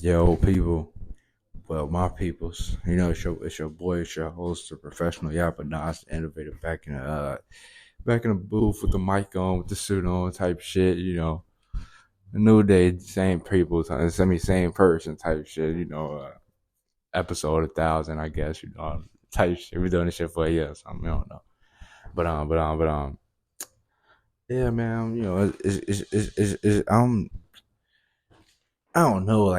Yo, people. Well, my peoples. It's your boy, it's your host, the professional yapper, Nas, the innovator, back in the booth with the mic on, with the suit on, type shit. A new day, same people, same person, type shit. Episode 1,000, I guess. Type shit. We doing this shit for a year, or something. I don't know. But yeah, man. I don't know.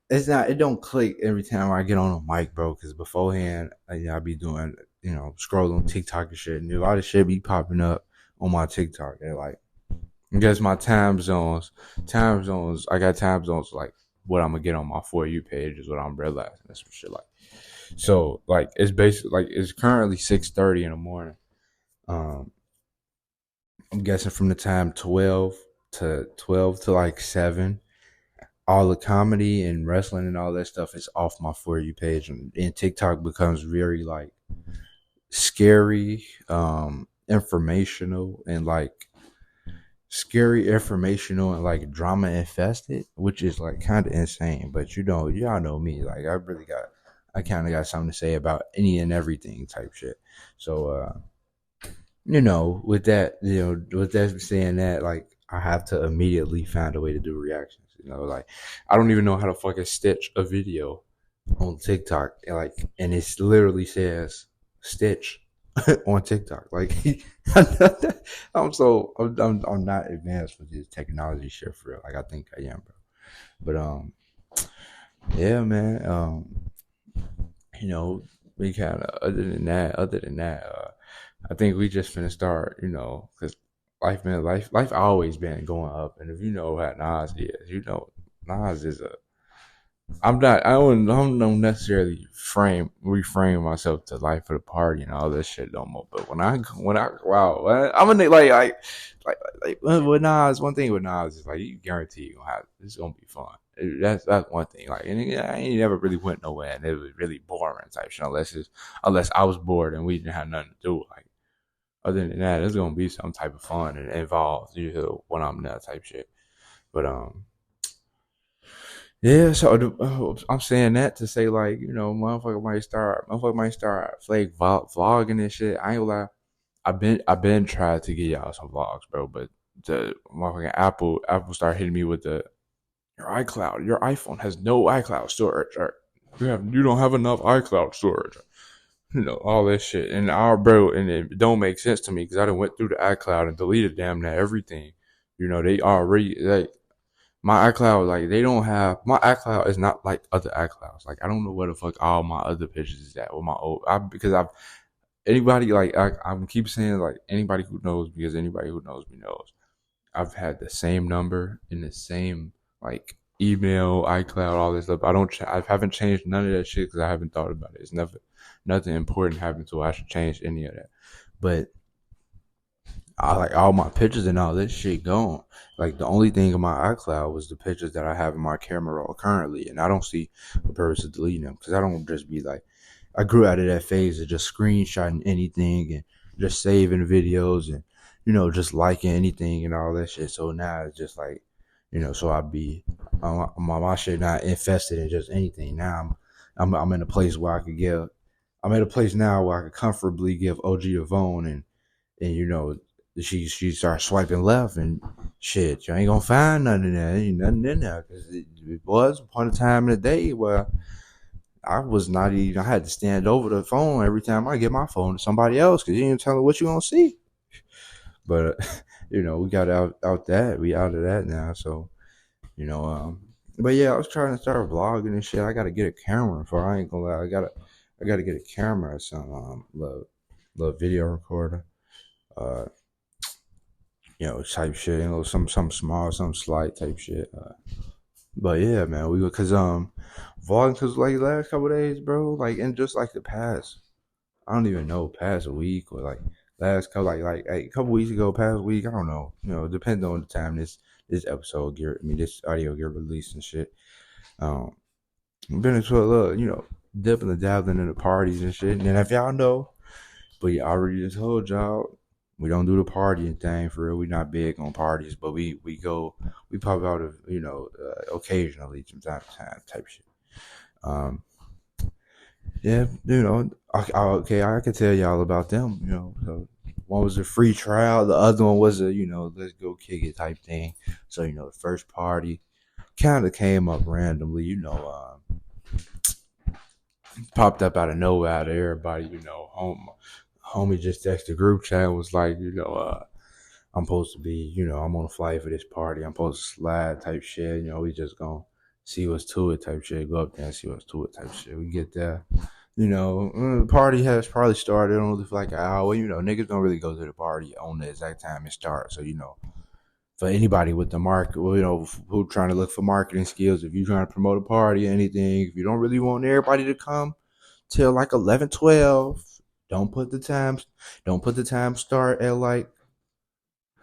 It's not. It don't click every time I get on a mic, bro. Because beforehand, I be doing, scrolling TikTok and shit, and a lot of shit be popping up on my TikTok. And I guess my time zones. I got time zones like what I'm gonna get on my For You page is what I'm realizing. That's some shit like. So it's basically it's currently 6:30 in the morning. Um, I'm guessing from the time 12 to like 7, all the comedy and wrestling and all that stuff is off my For You page, and TikTok becomes very scary, informational, and drama infested, which is kind of insane. But y'all know me. I kind of got something to say about any and everything type shit. So, with that saying that, I have to immediately find a way to do reactions. I don't even know how to fucking stitch a video on TikTok, and it literally says stitch on TikTok. I'm not advanced with this technology shit for real. I think I am, bro. But yeah, man. We kind of other than that, I think we just finna start, because life always been going up, and if you know how Nas is, Nas is a. I don't necessarily reframe myself to life of the party and all this shit no more. But wow, I'm gonna with Nas. One thing with Nas is you guarantee you gonna have this gonna be fun. That's one thing. And I ain't never really went nowhere, and it was really boring type shit. Unless I was bored and we didn't have nothing to do. Other than that, there's gonna be some type of fun and involved. When I'm that type shit. But yeah, so I'm saying that to say motherfucker might start vlogging and shit. I ain't gonna lie, I've been trying to get y'all some vlogs, bro, but the motherfucking Apple started hitting me with your iCloud, your iPhone has no iCloud storage, or you don't have enough iCloud storage, all that shit, and bro, and it don't make sense to me because I done went through the iCloud and deleted damn near everything. They already my iCloud, they don't have my iCloud is not like other iClouds. I don't know where the fuck all my other pictures is at with my old. Because I've anybody I'm keep saying anybody who knows, because anybody who knows me knows I've had the same number in the same email, iCloud, all this stuff. I haven't changed none of that shit because I haven't thought about it. It's never nothing important happened, so I should change any of that. But all my pictures and all this shit gone. The only thing in my iCloud was the pictures that I have in my camera roll currently, and I don't see the purpose of deleting them because I don't just be I grew out of that phase of just screenshotting anything and just saving videos and just liking anything and all that shit. So now it's just so I be my shit not infested in just anything. Now I'm in a place where I'm at a place now where I could comfortably give OG a phone and she starts swiping left and shit. You ain't gonna find nothing in there. Ain't nothing in there because it was upon a time in the day where I was not even. I had to stand over the phone every time I get my phone to somebody else because you ain't telling what you gonna see. But we got we out of that now. So but yeah, I was trying to start vlogging and shit. I gotta get a camera for. I ain't gonna lie. I gotta get a camera or some little video recorder. Uh, type shit, some small, some slight type shit. But yeah, man, vlogging because last couple of days, bro, and just the past, I don't even know, past a week or last couple a couple weeks ago, past week, I don't know, depending on the time this episode this audio get released and shit. Been into a little, dipping and dabbling in the parties and shit, and if y'all know, but yeah, I already told y'all. We don't do the partying thing for real. We not big on parties, but we go, we pop out of, occasionally from time to time type shit. Um, yeah, okay, I can tell y'all about them. So one was a free trial, the other one was a let's go kick it type thing. So the first party kind of came up randomly. Popped up out of nowhere, out of everybody. Homie just texted the group chat and was like, I'm supposed to be, I'm on a flight for this party. I'm supposed to slide type shit. We just gonna see what's to it type shit. Go up there and see what's to it type shit. We get there. The party has probably started only for like an hour. Niggas don't really go to the party on the exact time it starts. So, for anybody with the market, who trying to look for marketing skills, if you're trying to promote a party or anything, if you don't really want everybody to come till like 11, 12, don't put the times, don't put the time start at like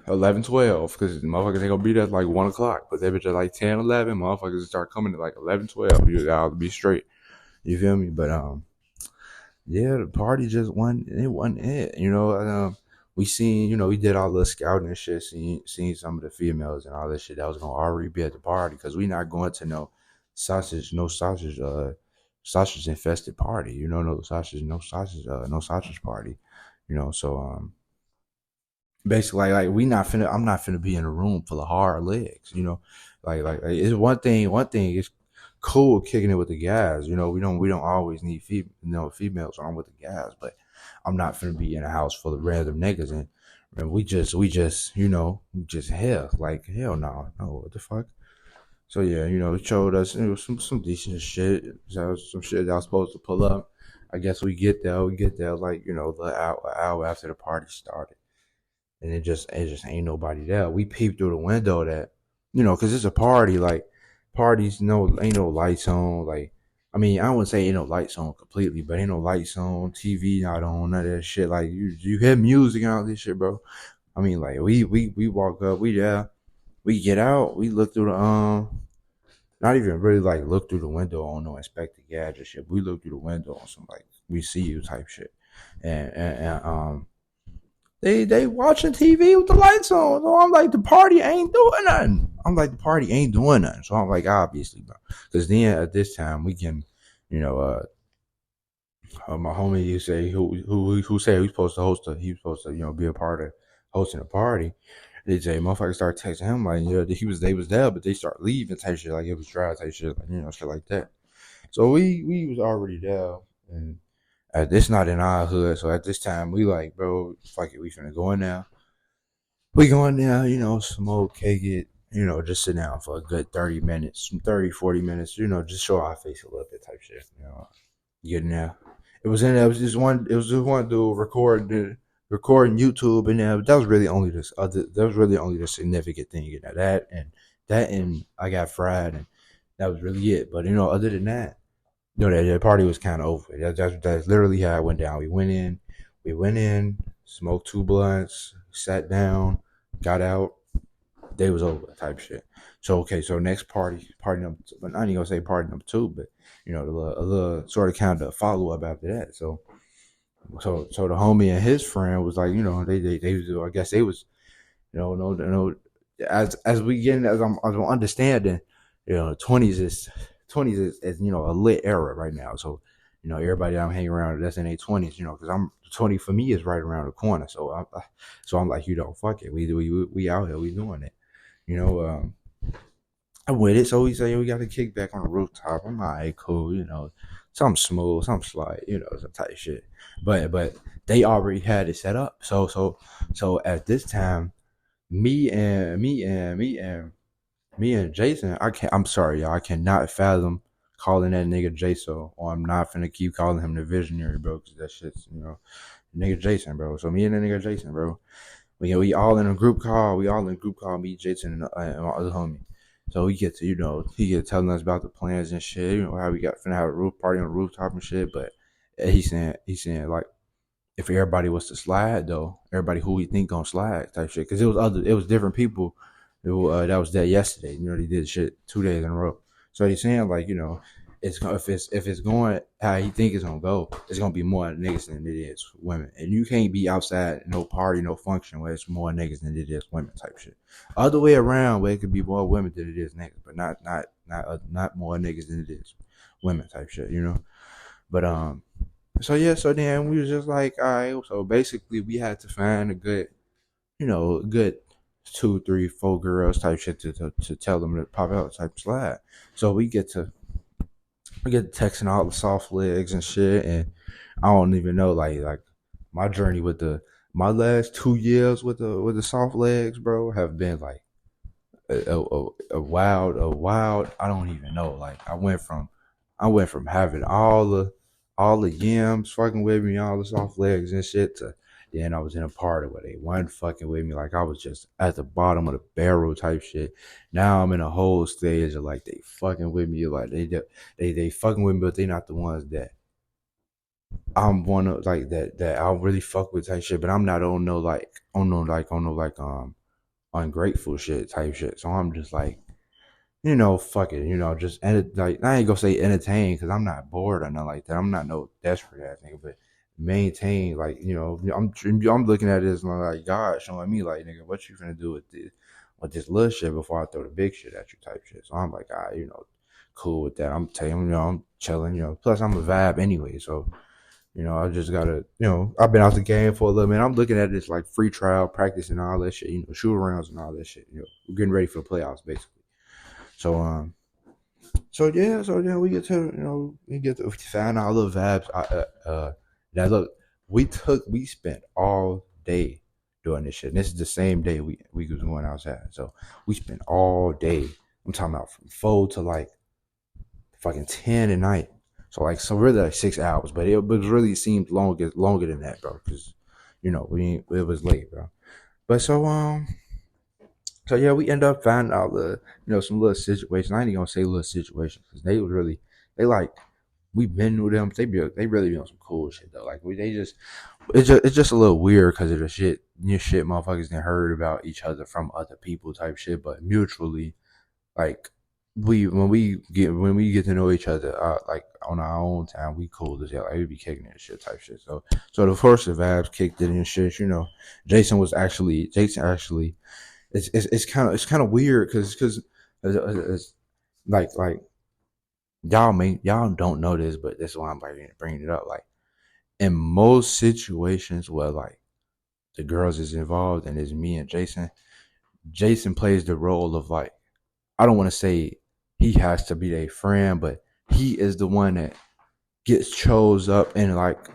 11, 12, because motherfuckers ain't gonna be there at like 1 o'clock. But they bitch at like 10, 11, motherfuckers start coming at like 11, 12. You gotta be straight. You feel me? But, yeah, the party just wasn't it wasn't it. We seen, we did all the scouting and shit, seen some of the females and all that shit that was gonna already be at the party because we not going to sausage infested party. No sausage party. So basically like we not finna I'm not finna be in a room full of hard legs. It's one thing it's cool kicking it with the guys. We don't always need females on with the guys, but I'm not finna be in a house full of random niggas and we just hell like hell no what the fuck. So yeah, it showed us some decent shit. So some shit that I was supposed to pull up. I guess we get there like the hour after the party started, and it just ain't nobody there. We peeped through the window that, because it's a party. Like parties, no ain't no lights on. Like I mean, I wouldn't say ain't no lights on completely, but ain't no lights on. TV not on. None of that shit. Like you hear music and all this shit, bro. I mean, like we walk up, we get out, we look through the not even really like look through the window on no inspect the gadget shit. We look through the window on some like we see you type shit, and they watching TV with the lights on. So I'm like, the party ain't doing nothing. So I'm like, obviously, bro. Because then at this time we can, you know, my homie, you say who said he was supposed to be a part of hosting a party. They say motherfuckers start texting him like they was there, but they start leaving type shit like it was dry type shit like shit like that. So we was already there, and this not in our hood. So at this time we like, bro, fuck it, we finna go in there. We go in there, smoke, cake it, just sit down for a good 30 minutes, 30, 40 minutes, just show our face a little bit type shit, get in there. It was just one dude recording YouTube, and that was really only this other that was really only the significant thing, that and I got fried, and that was really it. But other than that, that party was kind of over. That's literally how it went down. We went in, smoked two blunts, sat down, got out. Day was over, type shit. So okay, so next party number two, but I ain't gonna say party number two, but a little sort of kind of follow up after that. So the homie and his friend was like, they was, I guess they was, no, as we getting as I'm understanding, 20s is a lit era right now. So everybody I'm hanging around that's in their 20s, because I'm 20 for me is right around the corner. So I'm like, fuck it, we out here, we doing it, you know. I'm with it. So we say we got to kick back on the rooftop. I'm like, right, cool, something smooth, something slight, some type shit. But they already had it set up. So at this time, me and Jason, I'm sorry, y'all. I cannot fathom calling that nigga Jason, or I'm not finna keep calling him the visionary, bro, because that shit's, nigga Jason, bro. So me and the nigga Jason, bro, we all in a group call. Me, Jason, and my other homie. So we get to, he get telling us about the plans and shit, how we got finna have a roof party on the rooftop and shit. But he's saying like, if everybody was to slide though, everybody who we think gonna slide type shit, because it was different people that was there yesterday. They did shit 2 days in a row. So he's saying like, if it's going how he think it's gonna go, it's gonna be more niggas than it is women. And you can't be outside no party, no function where it's more niggas than it is women type shit. Other way around where it could be more women than it is niggas, but not more niggas than it is women type shit, you know. But so yeah, so then we was just like, all right, so basically we had to find a good, good two, three, four girls type shit to tell them to pop out type slide. So we get texting all the soft legs and shit, and I don't even know like my journey with the my last 2 years with the soft legs, bro, have been like a wild. I don't even know. Like I went from having all the yams fucking with me, all the soft legs and shit, to then I was in a party where they wasn't fucking with me. Like I was just at the bottom of the barrel type shit. Now I'm in a whole stage of like they fucking with me, like they fucking with me, but they not the ones that I'm one of like that I really fuck with type shit. But I'm not on no ungrateful shit type shit. So I'm just like, fuck it, just like I ain't gonna say entertain because I'm not bored or nothing like that. I'm not no desperate ass nigga, but maintain like I'm looking at this like God showing me like nigga, what you gonna do with this little shit before I throw the big shit at you type shit. So I'm like, cool with that. I'm telling you, I'm chilling, Plus I'm a vibe anyway, so I just gotta, I've been out the game for a little minute. I'm looking at this like free trial, practice and all that shit, shoot arounds and all that shit. We're getting ready for the playoffs basically. So so yeah, we get to find our little vibes. Now look, we spent all day doing this shit. And this is the same day we was going outside. So we spent all day. I'm talking about from 4 to fucking 10 at night. So really like 6 hours, but it really seemed longer than that, bro. Because it was late, bro. But so yeah, we end up finding out some little situations. I ain't gonna say little situations because they was really they like we've been with them. They really be on some cool shit though. Like they just it's just a little weird because of the shit motherfuckers done heard about each other from other people type shit, but mutually like when we get to know each other like on our own time, we cool as hell. Like we be kicking that shit type shit. So of course the vibes kicked it and shit. Jason actually it's kind of weird because it's like y'all don't know this, but that's why I'm like bringing it up. Like in most situations where like the girls is involved and it's me and Jason plays the role of like I don't want to say he has to be their friend, but he is the one that gets chose up in like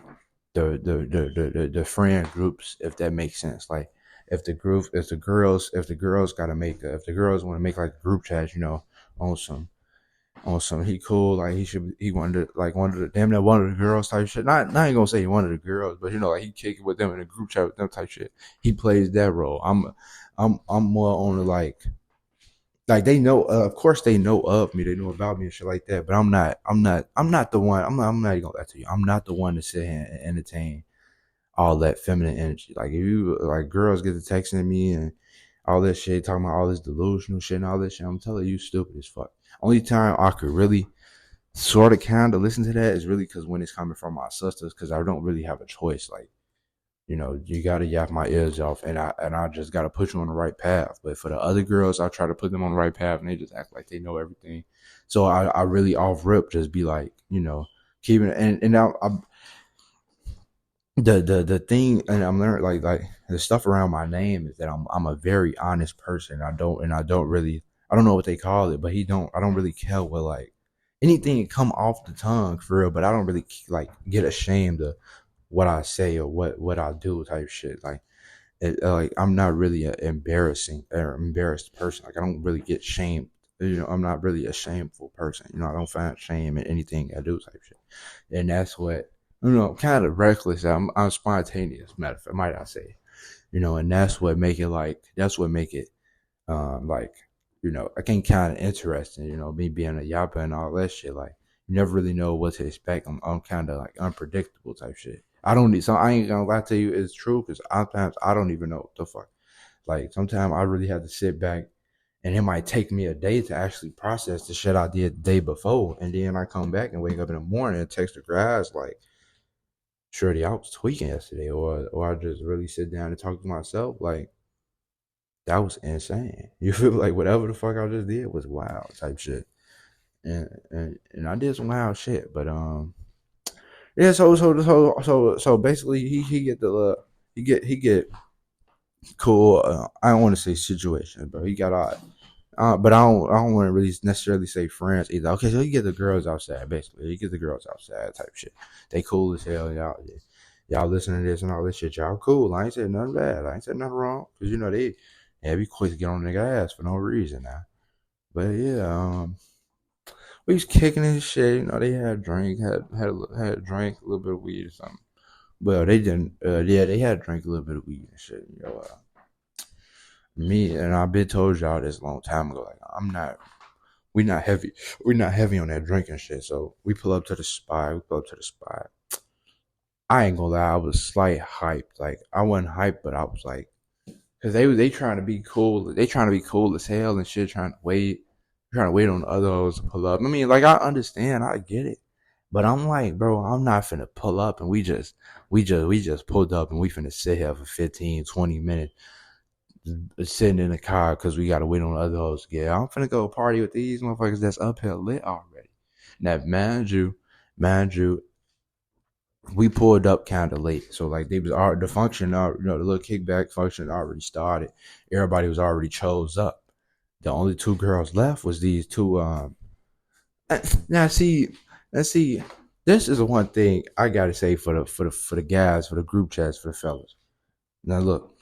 the friend groups, if that makes sense. Like if the girls want to make like a group chat, on some he cool, like he wanted to, like one of the damn near one of the girls type shit. Not ain't gonna say one of the girls, but like he kick it with them in a group chat with them type shit. He plays that role. I'm more on the like they know, of course they know of me, they know about me and shit like that. But I'm not the one. I'm not even gonna lie to you. I'm not the one to sit here and entertain all that feminine energy. Like if you like girls get to texting me and all this shit, talking about all this delusional shit and all this shit, I'm telling you, stupid as fuck. Only time I could really sort of kind of listen to that is really because when it's coming from my sisters, because I don't really have a choice. Like you gotta yap my ears off, and I just gotta put you on the right path. But for the other girls, I try to put them on the right path, and they just act like they know everything. So I really off rip just be like, keeping it, and now the thing, and I'm learning like the stuff around my name is that I'm a very honest person. I don't know what they call it, but I don't really care what like anything that come off the tongue for real. But I don't really like get ashamed of what I say or what I do type shit. Like I'm not really an embarrassed person. Like I don't really get shamed. I'm not really a shameful person. I don't find shame in anything I do type shit. And that's what kind of reckless. I'm spontaneous. Matter of fact, might I say, and that's what make it like I can kind of interesting. Me being a yapper and all that shit. Like you never really know what to expect. I'm kind of like unpredictable type shit. I don't need. So I ain't gonna lie to you. It's true because sometimes I don't even know what the fuck. Like sometimes I really have to sit back And it might take me a day to actually process the shit I did the day before. And then I come back and wake up in the morning and text the guys like, Shorty, I was tweaking yesterday, or I just really sit down and talk to myself. Like, that was insane. You feel like whatever the fuck I just did was wild type shit. And I did some wild shit. But yeah, so basically he get the he get cool. I don't want to say situation, but he got odd. But I don't want to really necessarily say friends either. Okay, so you get the girls outside, basically. You get the girls outside type shit. They cool as hell, y'all listen to this and all this shit. Y'all cool. I ain't said nothing bad. I ain't said nothing wrong. Cause you know they be quick to get on nigga ass for no reason now. But yeah, we was kicking his shit. You know, they had a drink, had a drink, a little bit of weed or something. Well, they didn't. Yeah, they had a drink, a little bit of weed and shit. You know, me and I've been told y'all this a long time ago. Like, I'm not. We not heavy. We not heavy on that drinking shit. So we pull up to the spot. We pull up to the spot. I ain't gonna lie. I was slight hyped. Like I wasn't hyped, but I was like, cause they trying to be cool. They trying to be cool as hell and shit. Trying to wait on the other hoes to pull up. I mean, like I understand. I get it. But I'm like, bro, I'm not finna pull up and we just pulled up and we finna sit here for 15, 20 minutes sitting in the car because we got to wait on the other hoes to get. I'm finna go party with these motherfuckers that's up here lit already. Now, mind you, we pulled up kind of late, so like they was already the function, the little kickback function already started. Everybody was already chose up. The only two girls left was these two. Now see, let's see. This is the one thing I gotta say for the guys, for the group chats, for the fellas. Now look,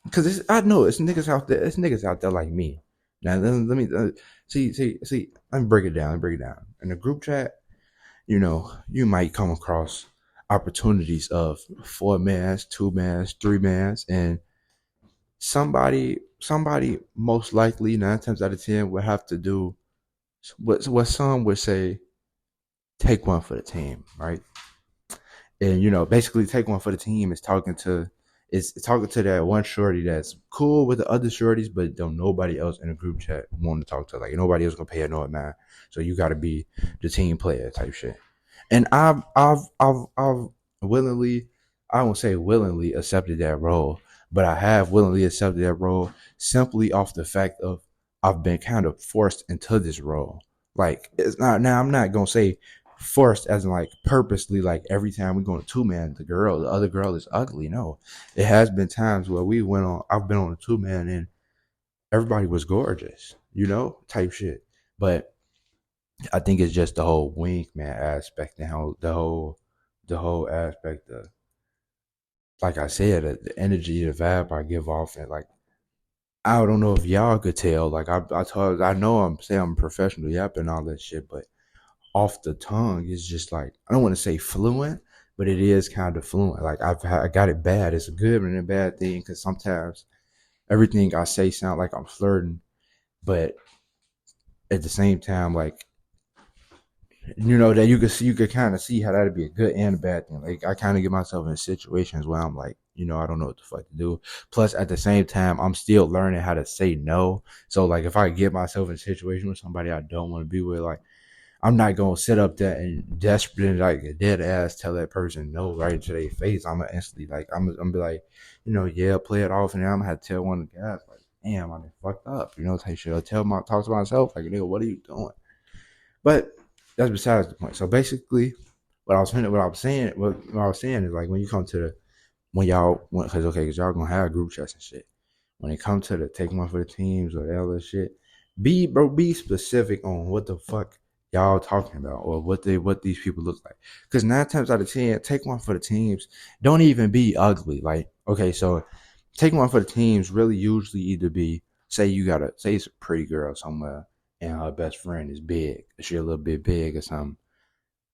because I know it's niggas out there. It's niggas out there like me. Now let me see. Let me break it down. In the group chat, you might come across opportunities of four mans, two mans, three mans, and somebody most likely 9 times out of 10 would have to do what some would say, take one for the team, right? And basically take one for the team is talking to that one shorty that's cool with the other shorties, but don't nobody else in the group chat want to talk to. Like nobody else gonna pay a no man. So you got to be the team player type shit. And I've willingly, I won't say willingly accepted that role, but I have willingly accepted that role simply off the fact of I've been kind of forced into this role. Like it's not now. I'm not gonna say forced as in like purposely. Like every time we go to two man, the other girl is ugly. No, it has been times where we went on. I've been on a two man and everybody was gorgeous. Type shit. But I think it's just the whole wink man aspect and how the whole aspect of, like I said, the energy, the vibe I give off, and like I don't know if y'all could tell. Like I know I'm saying I'm a professional yapping and all that shit, but off the tongue is just like I don't want to say fluent, but it is kind of fluent. Like I got it bad. It's a good and a bad thing because sometimes everything I say sound like I'm flirting, but at the same time, like that you could kind of see how that'd be a good and a bad thing. Like I kind of get myself in situations where I'm like, I don't know what the fuck to do. Plus, at the same time, I'm still learning how to say no. So like, if I get myself in a situation with somebody I don't want to be with, like I'm not gonna sit up there and desperate like a dead ass tell that person no right into their face. I'm gonna instantly like I'm gonna be like, yeah, play it off, and then I'm gonna have to tell one of the guys like, damn, I done fucked up, type shit. Or talk to myself like, nigga, what are you doing? But that's besides the point. So basically, what I was saying is like when you come to when y'all because y'all gonna have group chats and shit. When it comes to the take one for the teams or the other shit, be specific on what the fuck y'all talking about or what these people look like. Because 9 times out of 10, take one for the teams don't even be ugly. Like okay, so take one for the teams really usually either be say it's a pretty girl somewhere and her best friend is big, she a little bit big or something.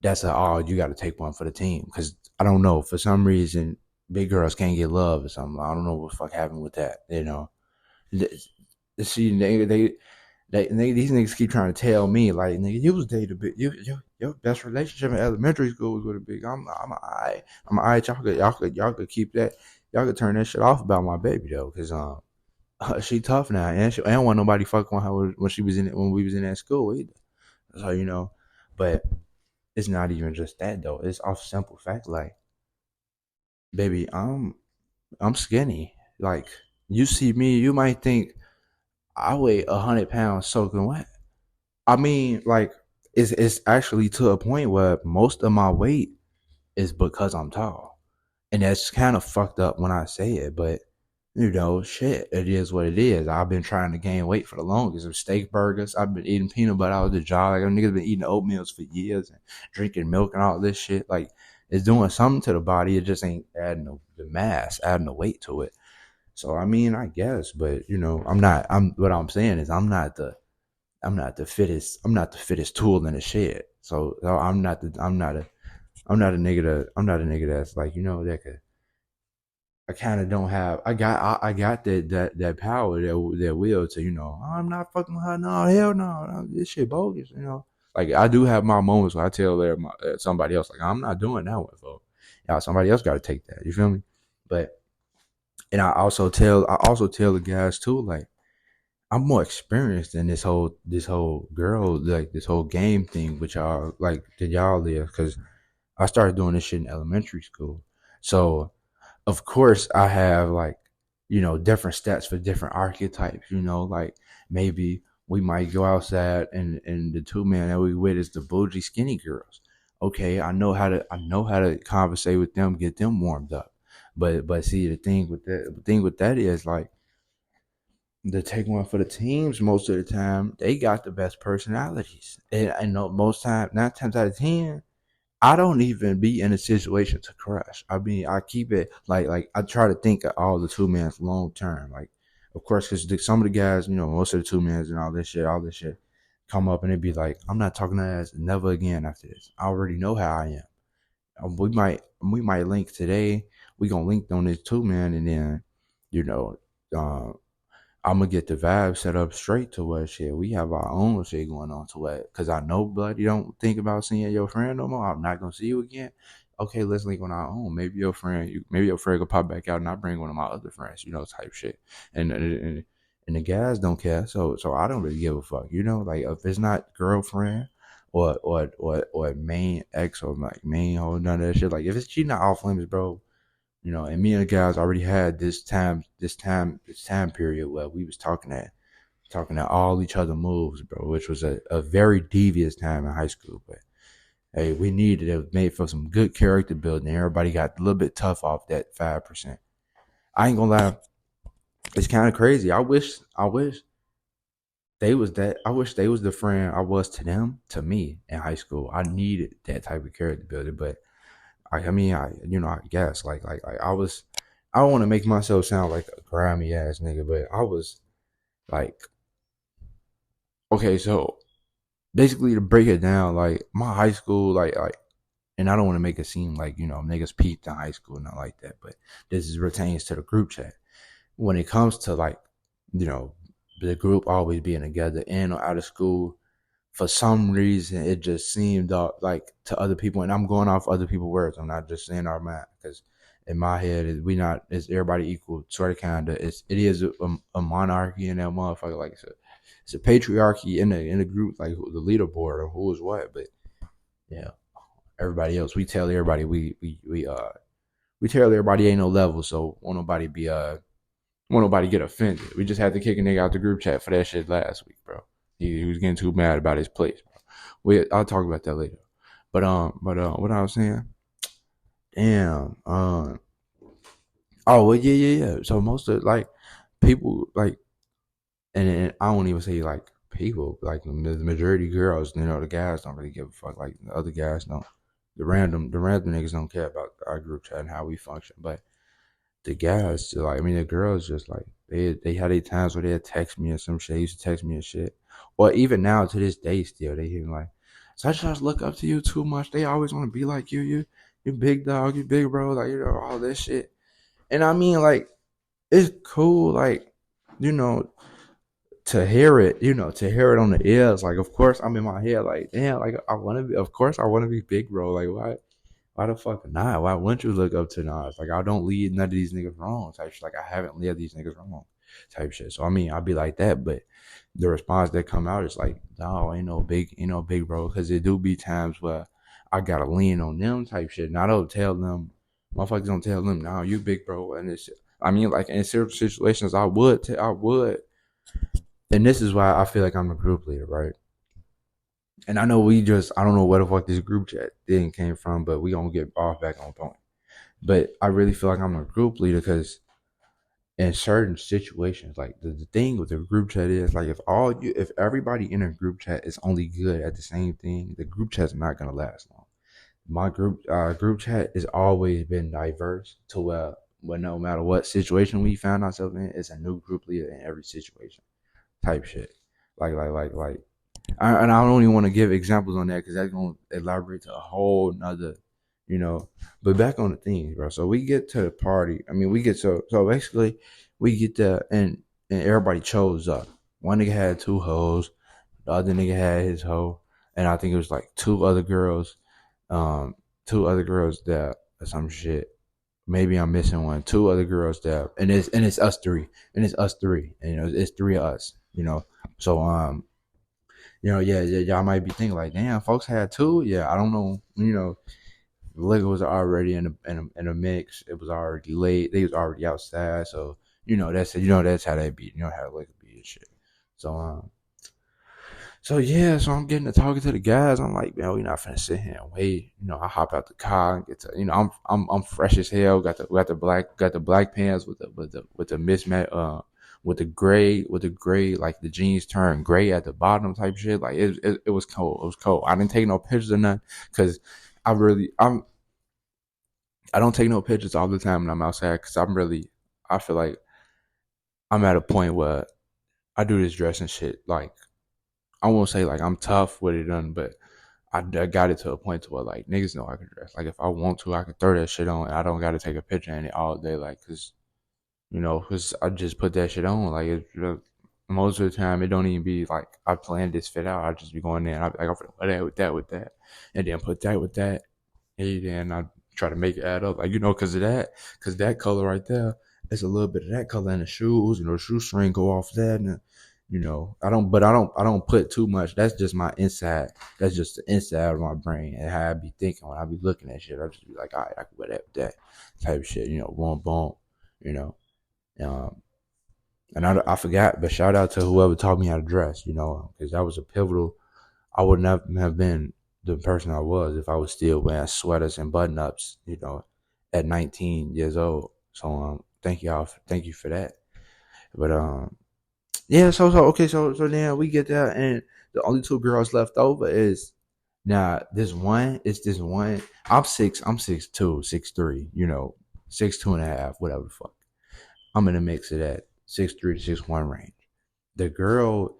That's you got to take one for the team because I don't know for some reason big girls can't get love or something. I don't know what the fuck happened with that. See these niggas keep trying to tell me like nigga you was dating a bit your best relationship in elementary school was with a big I'm alright y'all could keep that y'all could turn that shit off about my baby though because she tough now, and she don't want nobody fucking with her when she was in it when we was in that school either. So but it's not even just that though. It's off simple fact like, baby, I'm skinny. Like you see me, you might think I weigh 100 pounds soaking wet. I mean, like it's actually to a point where most of my weight is because I'm tall. And that's kind of fucked up when I say it, but shit, it is what it is. I've been trying to gain weight for the longest. Of steak burgers, I've been eating peanut butter out of the jar. Like, niggas been eating oatmeals for years and drinking milk and all this shit. Like, it's doing something to the body. It just ain't adding the mass, adding the weight to it. So I mean, I guess, but I'm not. I'm what I'm saying is I'm not the fittest. I'm not the fittest tool in the shed. So I'm not a nigga that's like that could. I kind of don't have. I got that power that will to I'm not fucking with her. No, hell no, this shit bogus. Like I do have my moments where I tell somebody else like I'm not doing that one, folks. Somebody else got to take that. You feel me? But and I also tell the guys too like I'm more experienced in this whole girl like this whole game thing which y'all like than y'all is because I started doing this shit in elementary school. So of course I have like different stats for different archetypes. Like maybe we might go outside and the two men that we with is the bougie skinny girls. Okay, I know how to conversate with them, get them warmed up. But see the thing with that is like the take one for the teams most of the time they got the best personalities. And I know most time 9 times out of 10 I don't even be in a situation to crush. I mean, I keep it like I try to think of all the two mans long term. Like, of course, because some of the guys, most of the two mans and all this shit, come up and it be like, I'm not talking to ass never again after this. I already know how I am. We might link today. We gonna link on this two man, and then, you know, uh, I'm gonna get the vibe set up straight to where shit we have our own shit going on to where because I know blood you don't think about seeing your friend no more. I'm not gonna see you again. Okay, let's link on our own. Maybe your friend could pop back out and I bring one of my other friends, type shit. And the guys don't care, so I don't really give a fuck, Like if it's not girlfriend or main ex or like main whole none of that shit. Like if it's she not off limits, bro, and me and the guys already had this time period where we was talking at all each other moves, bro, which was a very devious time in high school. But hey, we needed it made for some good character building. Everybody got a little bit tough off that 5%. I ain't gonna lie, it's kind of crazy. I wish they was the friend I was to them, to me in high school. I needed that type of character building, but I guess like I was. I don't want to make myself sound like a grimy ass nigga, but I was like, okay, so basically to break it down, like my high school, and I don't want to make it seem like niggas peaked in high school, not like that, but this is retains to the group chat. When it comes to like, you know, the group always being together in or out of school, for some reason it just seemed like to other people, and I'm going off other people's words. I'm not just saying our mind because in my head is everybody equal, sort of kind of. It is a monarchy in that motherfucker. Like it's a patriarchy in the group, like the leaderboard or who is what. But yeah, everybody else, we tell everybody ain't no level, so won't nobody get offended. We just had to kick a nigga out the group chat for that shit last week, bro. He was getting too mad about his place. I'll talk about that later. But what I was saying, damn. Oh well, yeah. So most of like people like, and I don't even say like people like the majority girls. The guys don't really give a fuck. Like the other guys don't. The random niggas don't care about our group chat and how we function. But the guys, like, I mean, the girls just like they had these times where they'd text me or some shit. They used to text me and shit. Or even now to this day, still they hear me like, so I just look up to you too much. They always want to be like you big dog, you big bro, like all this shit. And I mean, like, it's cool, like, you know, to hear it on the ears. Like, of course, I'm in my head, like, damn, like, of course, I want to be big, bro. Like, why the fuck not? Why wouldn't you look up to Nas? Like, I don't lead none of these niggas wrong. Type shit. Like, I haven't led these niggas wrong. type shit. So I mean, I'll be like that, but the response that come out is like, no, ain't no big bro, because it do be times where I gotta lean on them type shit, and I don't tell them, motherfuckers don't tell them, no, you big bro, and this shit. I mean, like in certain situations, I would, and this is why I feel like I'm a group leader, right? And I know I don't know where the fuck this group chat thing came from, but we gonna get off back on point. But I really feel like I'm a group leader because in certain situations, like the thing with the group chat is like if everybody in a group chat is only good at the same thing, the group chat's not gonna last long. My group chat has always been diverse to where no matter what situation we found ourselves in, it's a new group leader in every situation type shit. Like and I don't even want to give examples on that because that's going to elaborate to a whole nother, you know. But back on the things, bro. So we get to the party. I mean, we get so basically we get there and everybody chose up. One nigga had two hoes, the other nigga had his hoe, and I think it was like um, two other girls there or some shit. Maybe I'm missing one. Two other girls there, and it's us three, and it's us three, and it's three of us, So yeah, y'all might be thinking like, damn, folks had two. Yeah, I don't know. The liquor was already in a mix. It was already late. They was already outside. So that's how they be. You know how liquor be and shit. So so I'm getting to talking to the guys. I'm like, man, we not finna sit here and wait. I hop out the car and get to, I'm fresh as hell. Got the black pants with the mismatch with the gray, like the jeans turn gray at the bottom type shit. Like it was cold. It was cold. I didn't take no pictures or nothing because I don't take no pictures all the time when I'm outside because I feel like I'm at a point where I do this dressing shit like I won't say like I'm tough with it done, but I got it to a point to where like niggas know I can dress. Like if I want to, I can throw that shit on. And I don't got to take a picture in it all day, like cause I just put that shit on. Like most of the time, it don't even be like I planned this fit out. I just be going there and I be like I'm gonna put that with that, and then put that with that, and then I try to make it add up. Like cause that color right there, it's a little bit of that color in the shoes. The shoestring go off that, and I don't put too much. That's just my inside. That's just the inside of my brain and how I be thinking when I be looking at shit. I just be like, all right, I can wear that with that type of shit. Boom, boom. You know. Um, and I forgot, but shout out to whoever taught me how to dress. Because that was a pivotal. I would not have been the person I was if I was still wearing sweaters and button ups. At 19 years old. So thank you for that. But yeah, so okay, so then we get there, and the only two girls left over is now this one. It's this one. I'm 6'2", 6'3", 6'2.5", whatever the fuck. I'm in a mix of that 6'3" to 6'1" range. The girl,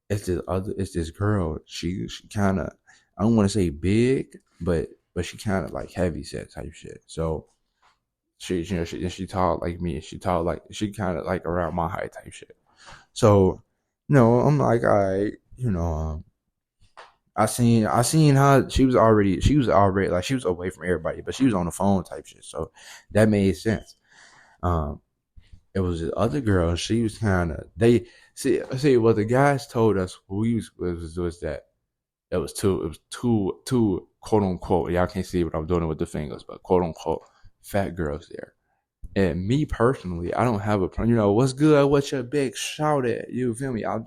it's this girl. She kind of, I don't want to say big, but she kind of like heavy set type shit. So she tall like me. She kind of like around my height type shit. So, I'm like, all right, I seen her. She was already like she was away from everybody, but she was on the phone type shit. So that made sense. Um, it was the other girl. She was kind of they see what the guys told us. Was that it was two quote unquote. Y'all can't see what I'm doing with the fingers, but quote unquote fat girls there. And me personally, I don't have a problem. What's good? What's your big shout at? You feel me? I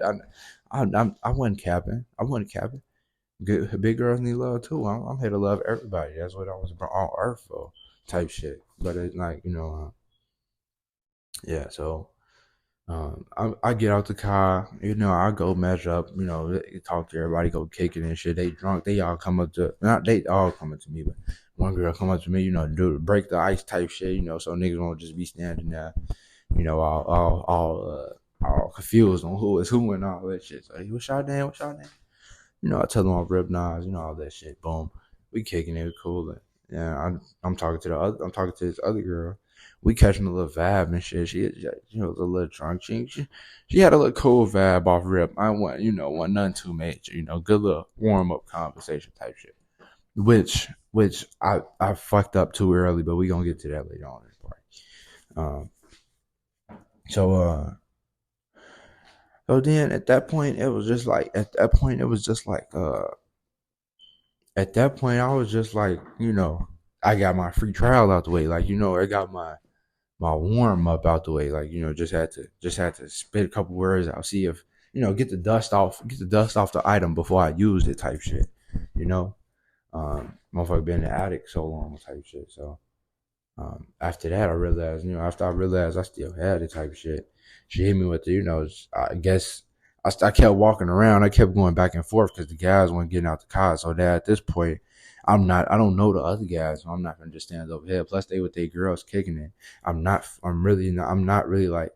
wasn't capping. I wasn't capping. Good, big girls need love too. I'm here to love everybody. That's what I was on earth for, type shit. But it's like yeah. So I get out the car. I go measure up. Talk to everybody, go kick it and shit. They drunk. They all come up to not they all coming to me, but one girl come up to me. Do break the ice type shit. So niggas won't just be standing there. All confused on who is who and all that shit. So, hey, what's y'all name? What's y'all name? I tell them all rip knives, all that shit. Boom, we kicking it, cool. Yeah, I'm talking to I'm talking to this other girl. We catching a little vibe and shit. She was a little drunk. She had a little cool vibe off rip. I want nothing too major. Good little warm up conversation type shit. Which I fucked up too early, but we gonna get to that later on in this part. Um, so So then at that point, it was just like, at that point, I was just like, I got my free trial out the way. Like, I got my warm up out the way. Like, just had to spit a couple words out, see if, get the dust off the item before I used it type shit. You know? Motherfucker been in the attic so long type shit. So after that, I realized, after I realized I still had it type of shit, she hit me with the, I guess I kept walking around. I kept going back and forth because the guys weren't getting out the car. So that at this point, I don't know the other guys. So I'm not going to just stand over here. Plus, they with their girls kicking it. I'm not really like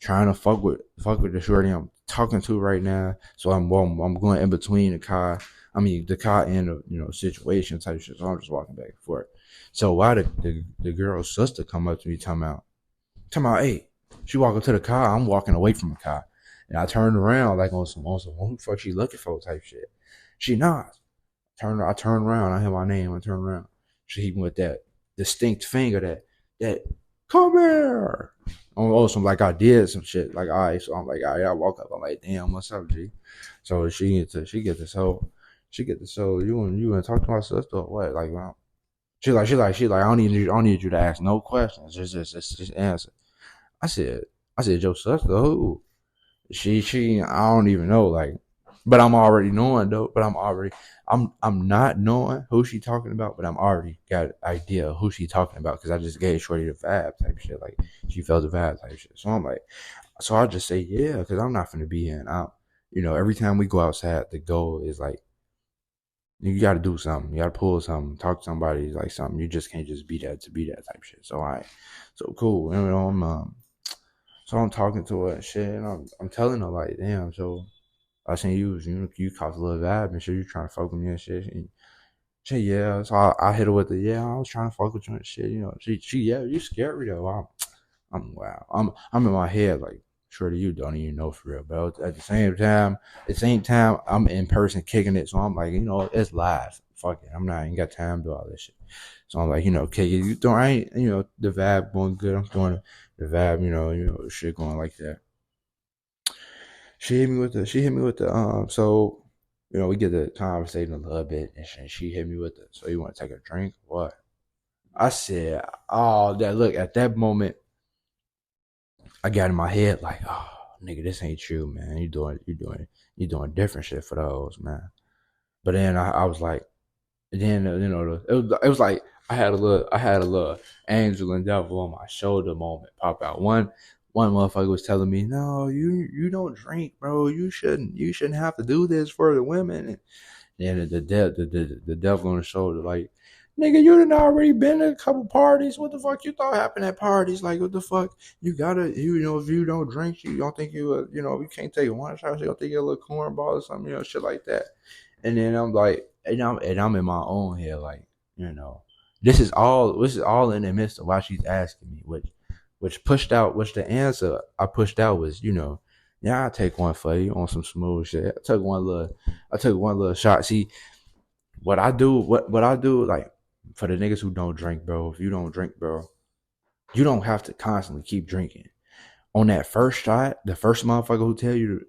trying to fuck with the shorty I'm talking to right now. So I'm going in between the car. I mean, the car and the, situation type shit. So I'm just walking back and forth. So why the girl's sister come up to me talking about, hey, she walk up to the car, I'm walking away from the car. And I turned around like on some who the fuck she looking for type shit. She not. I turn around, I hear my name, I turn around. She hit me with that distinct finger that come here. On some like I did some shit. Like, all right, so I'm like, all right, I walk up, I'm like, damn, what's up, G? So she get this whole, you wanna talk to my sister or what? Like, well, she like, I don't need you to ask no questions. Just answer. I said, your sister who? I don't even know. Like, but I'm already knowing though. I'm not knowing who she talking about, but I'm already got an idea of who she talking about because I just gave Shorty the vibe type shit. Like, she felt the vibe type shit. So I'm like, so I just say yeah, because I'm not gonna be in. Every time we go outside, the goal is like, you got to do something. You got to pull something, talk to somebody, like something. You just can't just be that to be that type shit. So so cool. So I'm talking to her and shit, and I'm telling her like, damn. So I seen you caught a little vibe and shit. You trying to fuck with me and shit. She yeah. So I hit her with the yeah. I was trying to fuck with you and shit. She yeah. You scared me though. I'm wow. I'm in my head like, surely you don't even know for real. But at the same time, I'm in person kicking it. So I'm like, it's live. Fuck it. I'm not ain't got time to do all this shit. So I'm like, kick it. I ain't, the vibe going good. I'm doing the vibe, shit going like that. So, we get the conversation a little bit and she hit me with the, so you want to take a drink? What? I said, oh, that look, at that moment, I got in my head like, oh, nigga, this ain't you, man. You doing different shit for those, man. But then I was like, then it was like I had a little angel and devil on my shoulder moment pop out. One motherfucker was telling me, no, you don't drink, bro. You shouldn't have to do this for the women. And the devil on the shoulder, like, nigga, you done already been to a couple parties. What the fuck you thought happened at parties? Like, what the fuck? You gotta, if you don't drink, you don't think you can't take one shot. You don't think you're a little cornball or something, shit like that. And then I'm like, and I'm in my own head, like, this is all in the midst of why she's asking me, which the answer I pushed out was, yeah, I'll take one for you on some smooth shit. I took one little shot. See, what I do, like, for the niggas who don't drink, bro, if you don't drink, bro, you don't have to constantly keep drinking. On that first shot, the first motherfucker tell you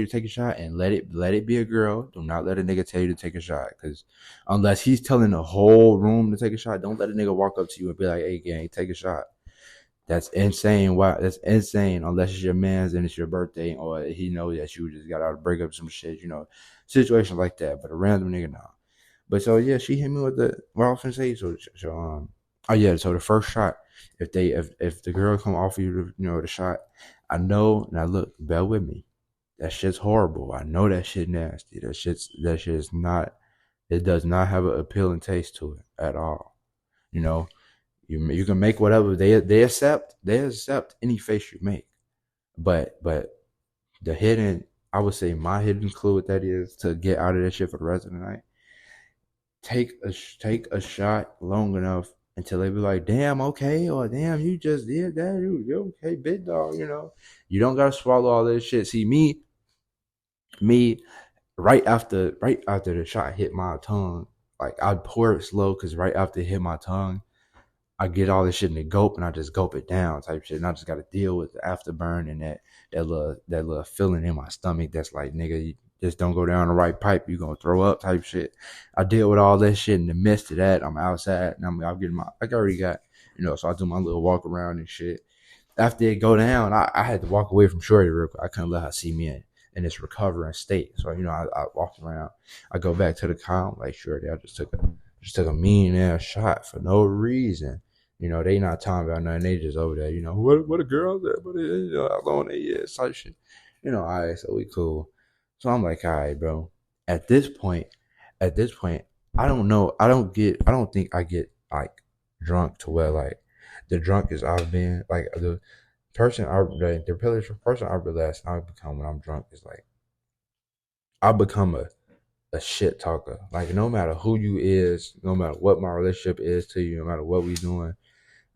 to take a shot, and let it be a girl. Do not let a nigga tell you to take a shot, because unless he's telling the whole room to take a shot, don't let a nigga walk up to you and be like, "Hey, gang, take a shot." That's insane. Why? That's insane. Unless it's your man's and it's your birthday, or he knows that you just got out to break up some shit, situations like that. But a random nigga, nah. But so yeah, she hit me with the what I was gonna say. Oh yeah, so the first shot, if the girl come offer you the shot, I know. Now look, bear with me. That shit's horrible. I know that shit nasty. That shit is not. It does not have an appealing taste to it at all. You know, you can make whatever they accept any face you make, but the hidden, I would say my hidden clue with that is to get out of that shit for the rest of the night. Take a shot long enough until they be like, damn, okay, or damn, you just did that, you okay, big dog, you don't gotta swallow all this shit. See, me, right after the shot hit my tongue, like, I'd pour it slow, because right after it hit my tongue, I get all this shit in the gulp and I just gulp it down type shit. And I just gotta deal with the afterburn and that little feeling in my stomach that's like, nigga, you just don't go down the right pipe, you gonna throw up type shit. I deal with all that shit in the midst of that. I'm outside and I'm getting my like I already got, so I do my little walk around and shit. After it go down, I had to walk away from Shorty real quick. I couldn't let her see me in this recovering state. So, I walked around. I go back to the car. I'm like, Shorty, I just took a mean ass shot for no reason. They not talking about nothing. They just over there, what a girl there, but how long they is, type shit. All right, so we cool. So I'm like, all right, bro. At this point, I don't know. I don't think I get like drunk to where like the drunkest I've been, like the person I realize I become when I'm drunk is like I become a shit talker. Like no matter who you is, no matter what my relationship is to you, no matter what we doing,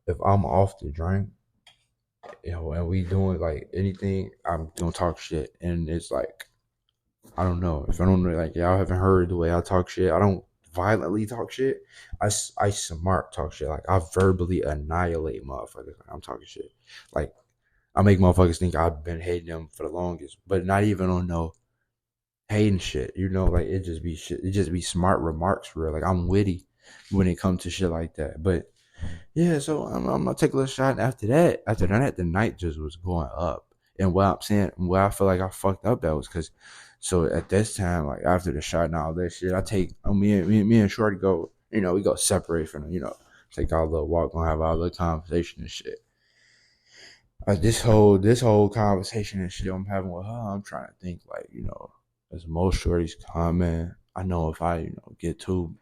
if I'm off the drink, and we doing like anything, I'm gonna talk shit. And it's like I don't know if I don't know, like y'all haven't heard the way I talk shit. I don't violently talk shit. I smart talk shit. Like I verbally annihilate motherfuckers. Like I'm talking shit. Like I make motherfuckers think I've been hating them for the longest, but not even on no hating shit. Like it just be shit. It just be smart remarks for real. Like I'm witty when it comes to shit like that. But yeah, so I'm gonna take a little shot. And after that, the night just was going up. And what I'm saying, what I feel like I fucked up that was because, so at this time, like after the shot and all that shit, I take me and Shorty go, we go separate from them, take our little walk, gonna have our little conversation and shit. This whole conversation and shit I'm having with her, I'm trying to think like, as most shorties comment, I know if I, get too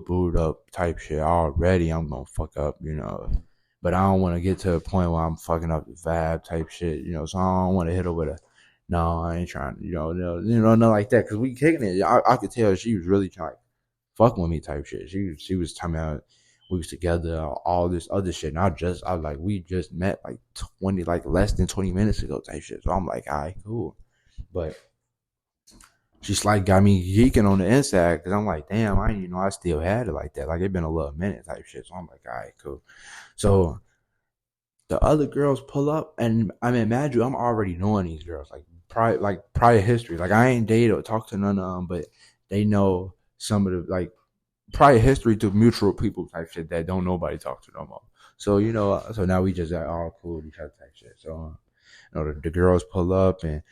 booed up type shit already, I'm gonna fuck up. But I don't want to get to a point where I'm fucking up the vibe type shit. So I don't want to hit her with a, no, I ain't trying, nothing like that. Cause we kicking it. I could tell she was really trying to fuck with me type shit. She was talking about we was together, all this other shit. And I was like, we just met like 20, like less than 20 minutes ago type shit. So I'm like, all right, cool. But she's like got me geeking on the inside because I'm like, damn, I didn't know I still had it like that. Like it been a little minute type shit. So I'm like, all right, cool. So the other girls pull up, and I mean, imagine I'm already knowing these girls prior history. Like I ain't dated or talked to none of them, but they know some of the like prior history to mutual people type shit that don't nobody talk to no more. So so now we just got all cool with each other type shit. So the girls pull up, and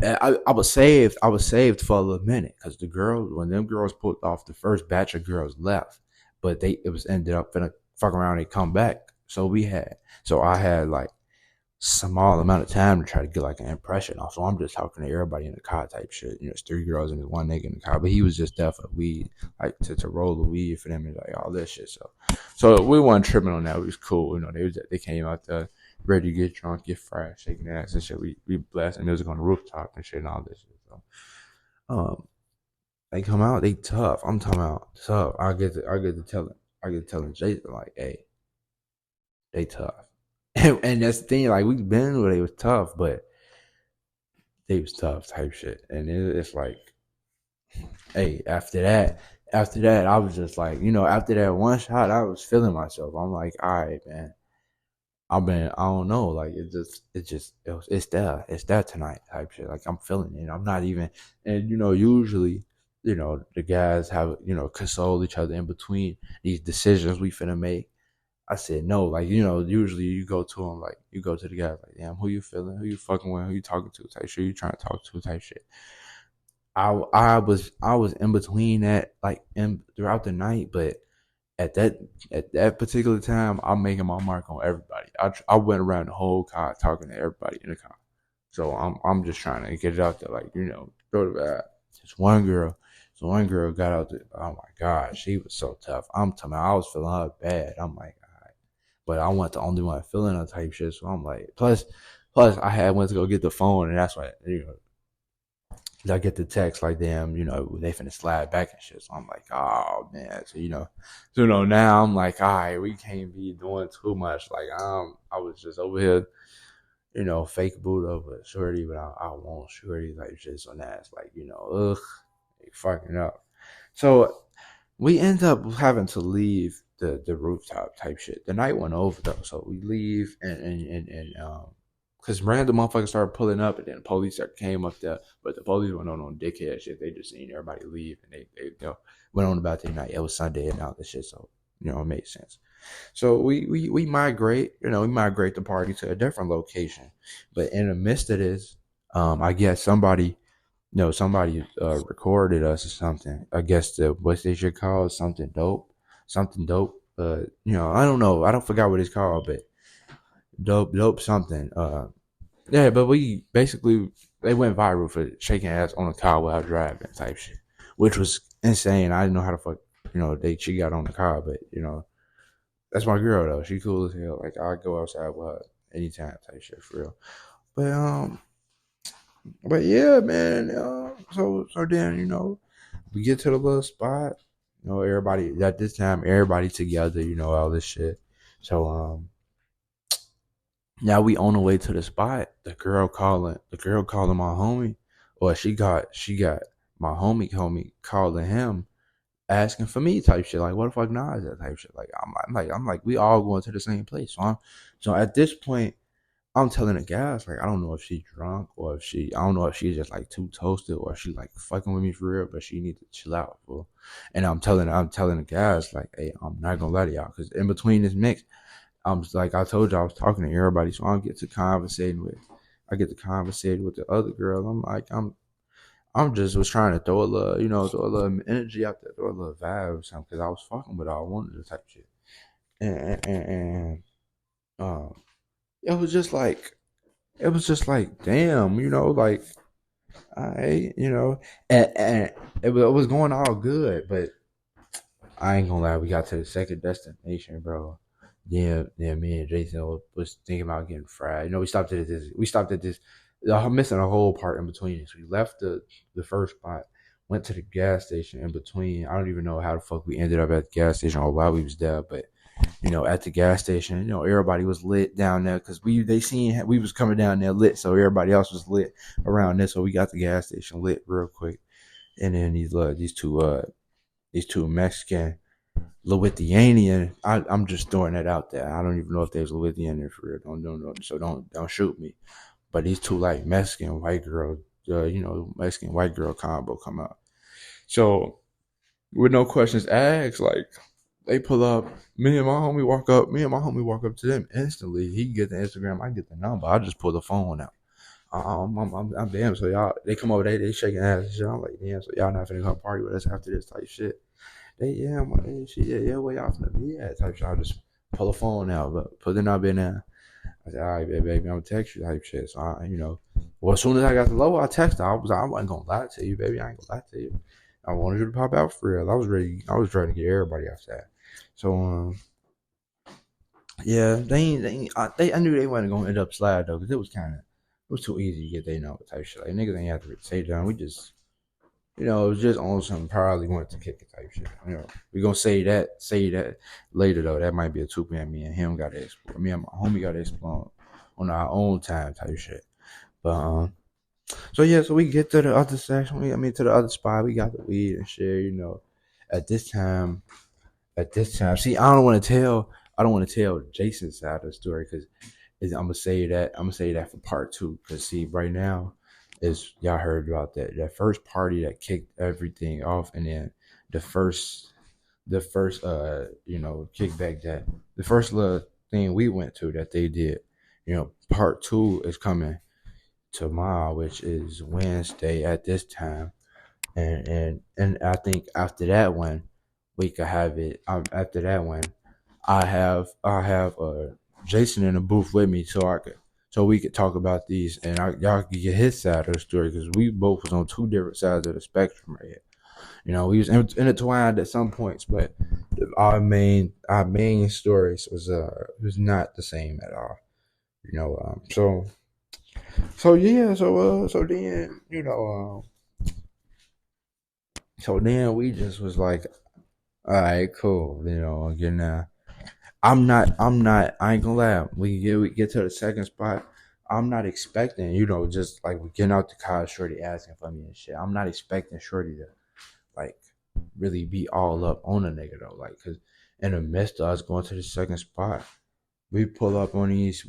I was saved. I was saved for a little minute because when them girls pulled off, the first batch of girls left, but it was ended up gonna fuck around and come back. So I had like small amount of time to try to get like an impression off. So I'm just talking to everybody in the car type shit. It's 3 girls and there's one nigga in the car, but he was just there for weed, like to roll the weed for them and like all this shit. So we weren't tripping on that. It was cool. They came out there ready to get drunk, get fried, shaking their ass and shit. We blasting music on the rooftop and shit and all this shit. So they come out, they tough. I'm talking about tough. I get to telling Jason like, hey, they tough. And that's the thing, like we've been where they was tough, but they was tough type shit. And it's like, hey, after that, I was just like, after that one shot, I was feeling myself. I'm like, all right, man. I don't know, like it's that tonight type shit. Like I'm feeling it. I'm not even, and usually, the guys have, console each other in between these decisions we finna make. I said no, like usually you go to them, like you go to the guy like, damn, who you feeling, who you fucking with, who you talking to, type shit, you trying to talk to, type shit. I was in between that, like throughout the night, but at that particular time, I'm making my mark on everybody. I went around the whole car talking to everybody in the car, so I'm just trying to get it out there, like throw the vibe. Just one girl got out there. Oh my god, she was so tough. I'm telling you, I was feeling her bad. I'm like, but I wasn't the only one feeling that type shit. So I'm like, plus I had went to go get the phone, and that's why I get the text like, damn, they finna slide back and shit. So I'm like, oh man. So now I'm like, all right, we can't be doing too much. Like I was just over here, fake boot over shorty, but I want shorty like shit. So now it's like, ugh, they fucking up. So we end up having to leave the rooftop type shit. The night went over though, so we leave and because random motherfuckers started pulling up, and then the police came up there, but the police went on dickhead shit. They just seen everybody leave, and they went on about their night. It was Sunday and all this shit, so it made sense. So we migrate, we migrate the party to a different location, but in the midst of this, I guess somebody recorded us or something. I guess what they should call something dope. I don't know. I don't forgot what it's called, but dope something. Yeah, but we basically they went viral for shaking ass on a car while driving type shit, which was insane. I didn't know how to fuck, she got on the car, but that's my girl though. She cool as hell. Like I go outside with her anytime type shit for real. But but yeah, man. So then we get to the little spot. Everybody at this time, everybody together. All this shit. So now we on the way to the spot. The girl calling my homie, or she got my homie calling him, asking for me type shit. Like, what the fuck now is that type shit? Like, I'm like, we all going to the same place. So at this point, I'm telling the guys, like, I don't know if she's drunk or I don't know if she's just like too toasted or she like fucking with me for real, but she needs to chill out, fool. And I'm telling the guys, like, hey, I'm not gonna lie to y'all, because in between this mix, I'm just, like I told you, I was talking to everybody, so I get to conversating with the other girl. I'm like, I'm just was trying to throw a little energy out there, throw a little vibe or something, because I was fucking with all one of the type shit. And um, it was just like, damn, like, and it was going all good, but I ain't gonna lie, we got to the second destination, bro. Yeah, me and Jason was thinking about getting fried. We stopped at this. I'm missing a whole part in between this. We left the first spot, went to the gas station in between. I don't even know how the fuck we ended up at the gas station or why we was there, but at the gas station, everybody was lit down there because they seen we was coming down there lit, so everybody else was lit around there. So we got the gas station lit real quick, and then these two Mexican Lithuanian. I'm just throwing that out there. I don't even know if there's Lithuanian for real. Don't so don't shoot me. But these two like Mexican white girls, Mexican white girl combo come out. So with no questions asked, like they pull up. Me and my homie walk up to them instantly. He get the Instagram, I get the number. I just pull the phone out. I'm damn. So y'all, they come over, they shaking ass and shit. I'm like, damn. So y'all not finna come party with us after this type shit. Yeah, I'm like, hey, shit, yeah, where y'all finna be at type shit. I just pull the phone out, but put the number in there. I said, all right, baby, I'm gonna text you type shit. So well, as soon as I got the low, I texted her. I wasn't gonna lie to you, baby. I ain't gonna lie to you. I wanted you to pop out for real. I was ready. I was trying to get everybody outside. So yeah, I knew they wasn't gonna end up slide though, because it was too easy to get they number type shit. Like niggas ain't have to say down. We just it was just on some probably wanted to kick it type shit. We gonna say that later though. That might be a 2 p.m. Me and him got to explore. Me and my homie got to explore on our own time type shit. But so yeah, so we get to the other section. To the other spot. We got the weed and shit. At this time, see, I don't want to tell Jason's side of the story because I'm gonna say that. I'm gonna say that for part two. Because see, right now, is y'all heard about that first party that kicked everything off, and then the first kickback, that the first little thing we went to that they did. Part two is coming tomorrow, which is Wednesday at this time, and I think after that one, we could have it. After that one, I have Jason in the booth with me, so we could talk about these, and y'all could get his side of the story, because we both was on two different sides of the spectrum right here. We was intertwined at some points, but our main stories was not the same at all. So yeah, so then we just was like, all right, cool, again now. I ain't gonna lie. We get to the second spot. I'm not expecting, just like we getting out the car, Shorty asking for me and shit. I'm not expecting Shorty to like really be all up on a nigga though. Like, cause in the midst of us going to the second spot, we pull up on these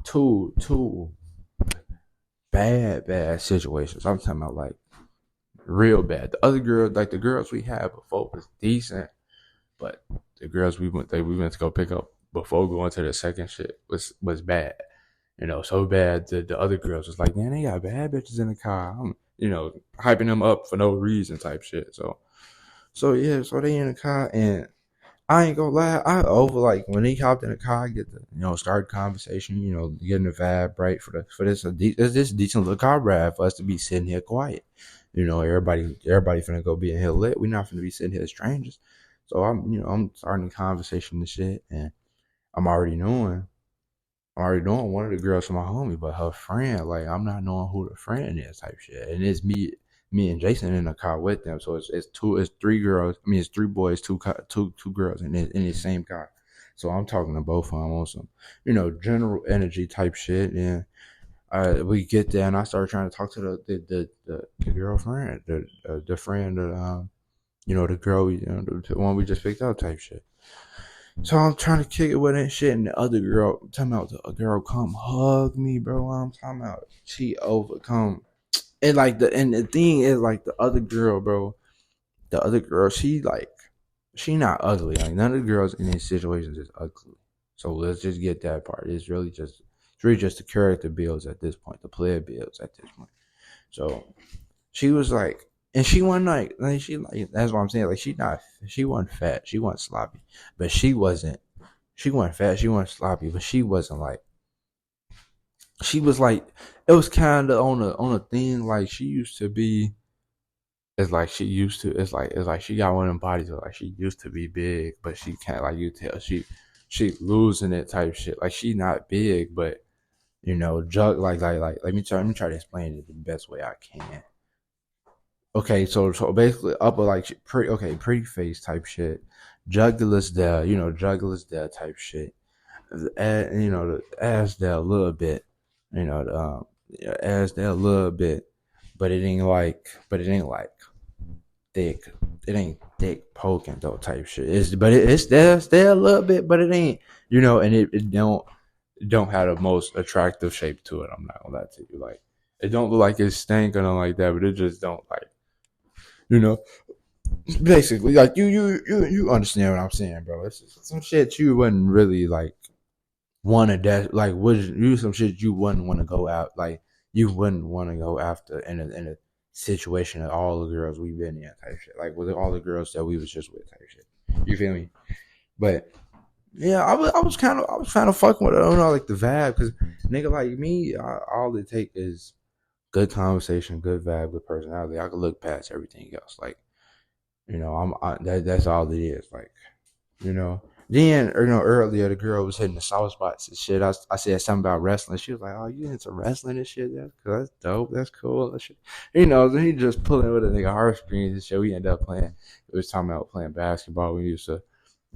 two bad situations. I'm talking about like real bad. The other girls, like the girls we had before, was decent, but the girls we went to go pick up before going to the second shit was bad. So bad that the other girls was like, man, they got bad bitches in the car. I'm, hyping them up for no reason type shit. So yeah, so they in the car and I ain't gonna lie, I over like when he hopped in the car, I get the start conversation, getting the vibe right for this decent little car ride for us to be sitting here quiet. Everybody finna go be in here lit. We not finna be sitting here strangers. So I'm starting the conversation and shit, and I'm already knowing one of the girls from my homie, but her friend, like I'm not knowing who the friend is type shit. And it's me and Jason in the car with them. So it's three girls. I mean, it's three boys, two girls in the same car. So I'm talking to both of them on some, general energy type shit. And we get there, and I started trying to talk to the girlfriend, the friend that the girl, the one we just picked up type shit. So I'm trying to kick it with that shit, and the other girl, I'm talking about the girl come hug me, bro. I'm talking about she overcome. And the thing is like the other girl, bro. The other girl, she not ugly. Like none of the girls in these situations is ugly. So let's just get that part. It's really just the character builds at this point, the player builds at this point. So she was like, and she wasn't like she like that's what I'm saying. Like she wasn't fat, she wasn't sloppy, but she wasn't fat, she wasn't sloppy, but she wasn't like she was like it was kind of on a thing like she used to be. It's like she got one of them bodies that like she used to be big, but she can't like you tell she losing it type shit. Like she not big, but jug like let me try to explain it the best way I can. Okay, so basically upper like pretty face type shit. Jugular's there, jugular's there type shit. The ass there a little bit, ass there a little bit, but it ain't like thick. It ain't thick poking though type shit. It's there a little bit, but it ain't, and it don't have the most attractive shape to it. I'm not gonna lie to you. Like it don't look like it's stank or nothing like that, but it just don't like you know. Basically, like you understand what I'm saying, bro. It's just some shit you wouldn't really like want to like would you some shit you wouldn't want to go out like you wouldn't want to go after in a situation that all the girls we've been in type shit like with all the girls that we was just with type shit. You feel me? But yeah, I was kind of fucking with it. I don't know like the vibe because nigga like me, all it take is good conversation, good vibe, good personality. I could look past everything else. Like that's all it is. Like you know. Then, earlier the girl was hitting the soft spots and shit. I said something about wrestling. She was like, "Oh, you into wrestling and shit? That's dope. That's cool." That shit. Then he just pulling with a nigga heartstrings and shit. We ended up playing. It was talking about playing basketball. We used to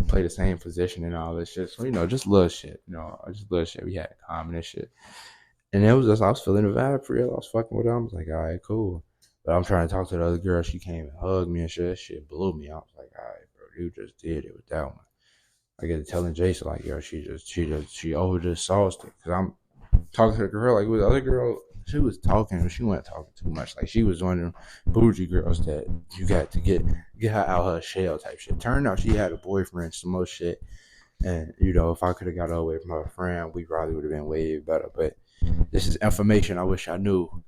play the same position and all this shit. So just little shit. Just little shit we had in common and shit. And it was just I was feeling the vibe for real. I was fucking with her. I was like, all right, cool. But I'm trying to talk to the other girl. She came and hugged me and shit. That shit blew me. I was like, all right, bro, you just did it with that one. I get to telling Jason like, yo, she over just sauced it because I'm talking to the girl like with the other girl. She was talking, but she wasn't talking too much. Like she was one of them bougie girls that you got to get her out her shell type shit. Turned out she had a boyfriend, some more shit, and if I could have got away from her friend, we probably would have been way better. But this is information I wish I knew.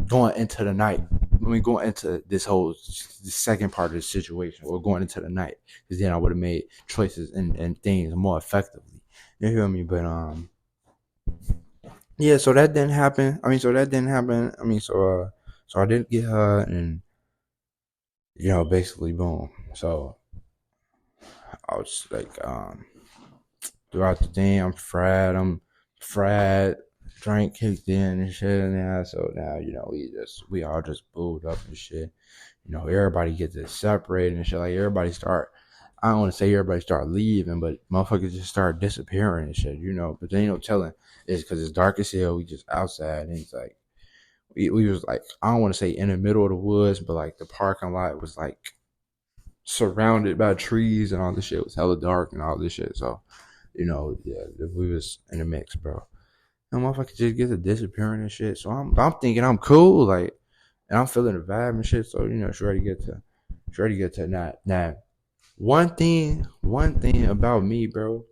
Going into the night. Going into this second part of the situation, or going into the night, because then I would have made choices and things more effectively. You feel me? But yeah. So that didn't happen. So I didn't get her, and basically, boom. So I was like, throughout the day, I'm fried. Drink kicked in and shit now. So now, we all just booed up and shit. Everybody gets to separate and shit. Like I don't want to say everybody start leaving, but motherfuckers just start disappearing and shit, But there ain't no telling. It's because it's dark as hell. We just outside and it's like, we was like, I don't want to say in the middle of the woods, but like the parking lot was like surrounded by trees and all this shit. It was hella dark and all this shit. So, yeah, we was in the mix, bro. And motherfucker just gets to disappearing and shit. So I'm thinking I'm cool, like, and I'm feeling the vibe and shit. So sure to get to not now. One thing about me, bro,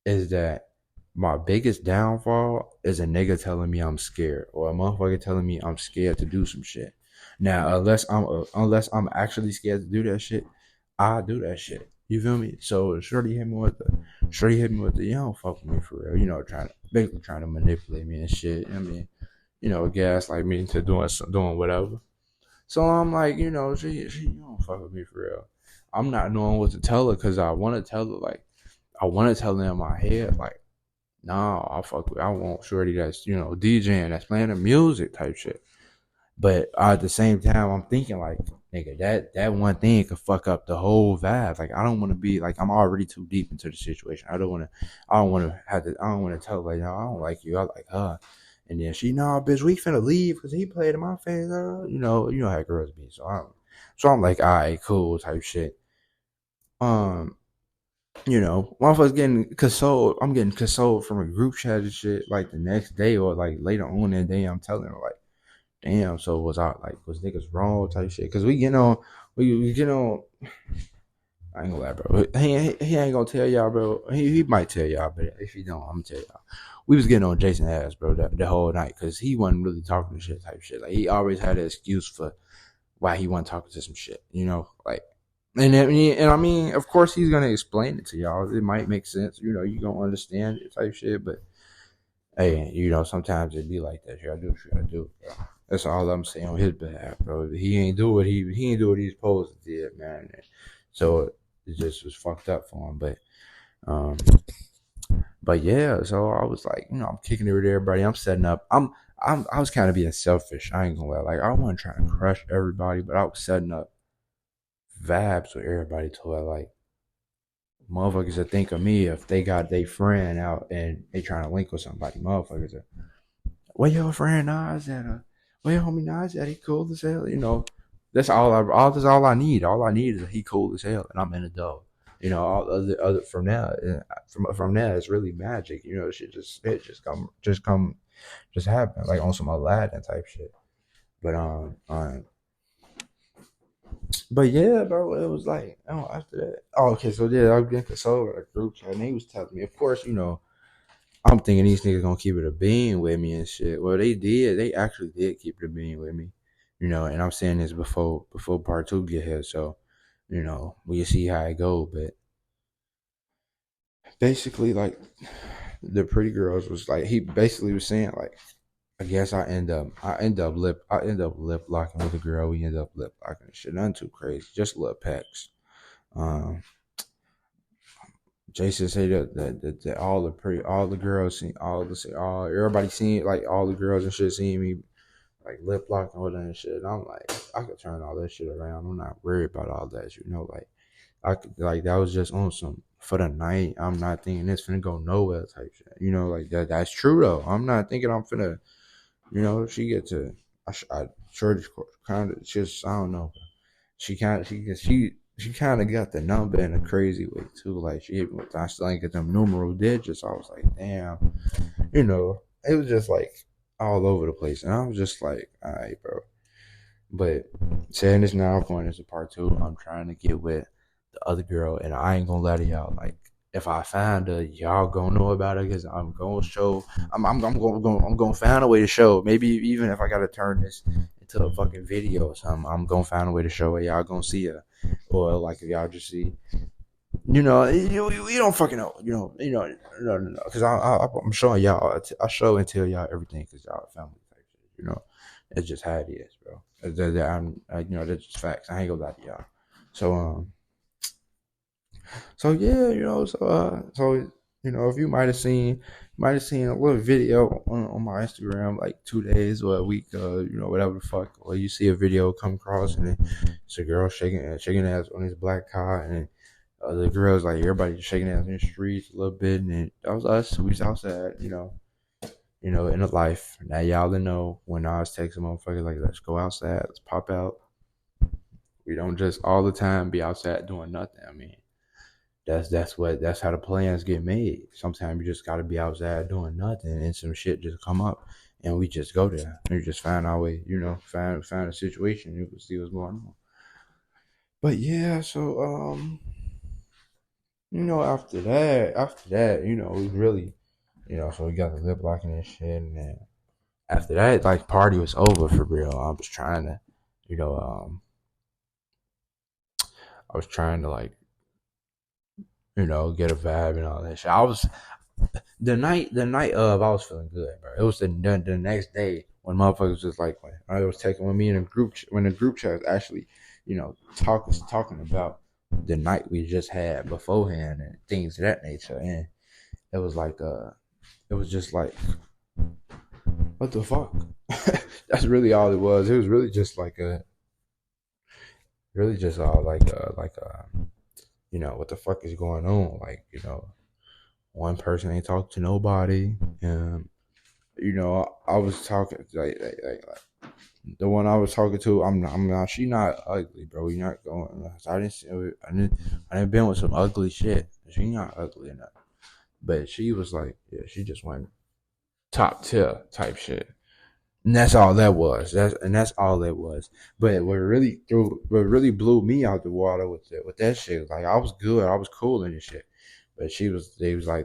is that my biggest downfall is a nigga telling me I'm scared or a motherfucker telling me I'm scared to do some shit. Now, unless I'm actually scared to do that shit, I do that shit. You feel me? So shorty hit me with the you don't fuck with me for real. Basically trying to manipulate me and shit. I mean, gaslight me into doing whatever. So I'm like, she you don't fuck with me for real. I'm not knowing what to tell her because I want to tell her in my head like, nah, I want shorty that's DJing, that's playing the music type shit. But at the same time, I'm thinking like, nigga, that one thing could fuck up the whole vibe. Like, I don't want to be like, I'm already too deep into the situation. I don't want to tell her like, no, I don't like you. I like her. And then she, nah, bitch, we finna leave because he played in my face. You know how girls be. So I'm like, all right, cool, type shit. Um, motherfuckers getting consoled. I'm getting consoled from a group chat and shit. Like the next day or like later on that day, I'm telling her like, damn. So was niggas wrong type shit? Because we get on. I ain't gonna lie, bro. He ain't gonna tell y'all, bro. He might tell y'all, but if he don't, I'm gonna tell y'all. We was getting on Jason ass, bro, the whole night because he wasn't really talking to shit type shit. Like he always had an excuse for why he wasn't talking to some shit, like. And I mean, of course, he's gonna explain it to y'all. It might make sense, you gonna understand it type shit. But hey, sometimes it be like that. You gotta do what you gotta do, bro. That's all I'm saying on his behalf, bro. He ain't do what he ain't do what he's supposed to did, man. So it just was fucked up for him. Um, but yeah. So I was like, I'm kicking it with everybody. I'm setting up. I was kind of being selfish. I ain't gonna lie. Like I wasn't trying to crush everybody, but I was setting up vibes with everybody to where like motherfuckers that think of me if they got their friend out and they trying to link with somebody. Motherfuckers are, where your friend Nas at? Where your homie Nas at? He cool as hell. That's all I need. All I need is he cool as hell and I'm in the dough. All other from now from there it's really magic. It just happen like on some Aladdin type shit. But but yeah, bro, it was like, after that. Oh, okay, so yeah, I was getting consoled with a group chat, and they was telling me, of course, I'm thinking these niggas gonna keep it a bean with me and shit. Well, they did. They actually did keep it a bean with me, and I'm saying this before part two get here, so we'll see how it go. But basically, like the pretty girls was like, he basically was saying like, I guess I end up lip locking with a girl. We end up lip locking and shit. Nothing too crazy, just little pecks. Um, Jason said that all the girls seen all everybody seen like all the girls and shit seeing me like lip locking with her and shit. And I'm like, I could turn all that shit around. I'm not worried about all that. Like I could like that was just on some for the night. I'm not thinking it's finna go nowhere type shit. Like that's true though. I'm not thinking I'm finna. She get to I sure kind of just I don't know. She kind of got the number in a crazy way too. Like she hit me with I still ain't get them numeral digits. I was like, damn, it was just like all over the place, and I was just like, all right, bro. But saying this now, going into part two, I'm trying to get with the other girl, and I ain't gonna let her out. Like if I find her, y'all gonna know about her because I'm gonna show. I'm gonna find a way to show. Maybe even if I gotta turn this into a fucking video or something, I'm gonna find a way to show her. Y'all gonna see her, or like if y'all just see, you don't fucking know, no, because I'm showing y'all. I show and tell y'all everything because y'all family type shit. It's just how it is, bro. That's just facts. I ain't gonna lie to y'all. So so yeah, if you might have seen a little video on my Instagram like 2 days or a week, whatever the fuck, or you see a video come across and it's a girl shaking ass on this black car, and then the girls like everybody just shaking ass in the streets a little bit, and then that was us. We was outside, in the life. Now y'all know when I was texting motherfuckers like, let's go outside, let's pop out. We don't just all the time be outside doing nothing. I mean, that's how the plans get made. Sometimes you just gotta be outside doing nothing and some shit just come up and we just go there. And you just find our way, find a situation, you can see what's going on. But yeah, so after that, we really so we got the lip locking and shit, and then after that, like party was over for real. You know, um, I was trying to like, get a vibe and all that shit. I was the night of, I was feeling good, bro. It was the next day when motherfuckers was like when I was taking when me in a when the group chat was actually, talking about the night we just had beforehand and things of that nature, and it was like it was just like what the fuck. That's really all it was. It was really just like really just all what the fuck is going on? Like, one person ain't talk to nobody. I was talking like the one I was talking to. I'm not. She not ugly, bro. You're not going. I didn't. I didn't been with some ugly shit. She not ugly enough. But she was like, yeah, she just went top tier type shit. And that's all that was. That's all that was. But what really blew me out the water with that shit, like I was good, I was cool in this shit. But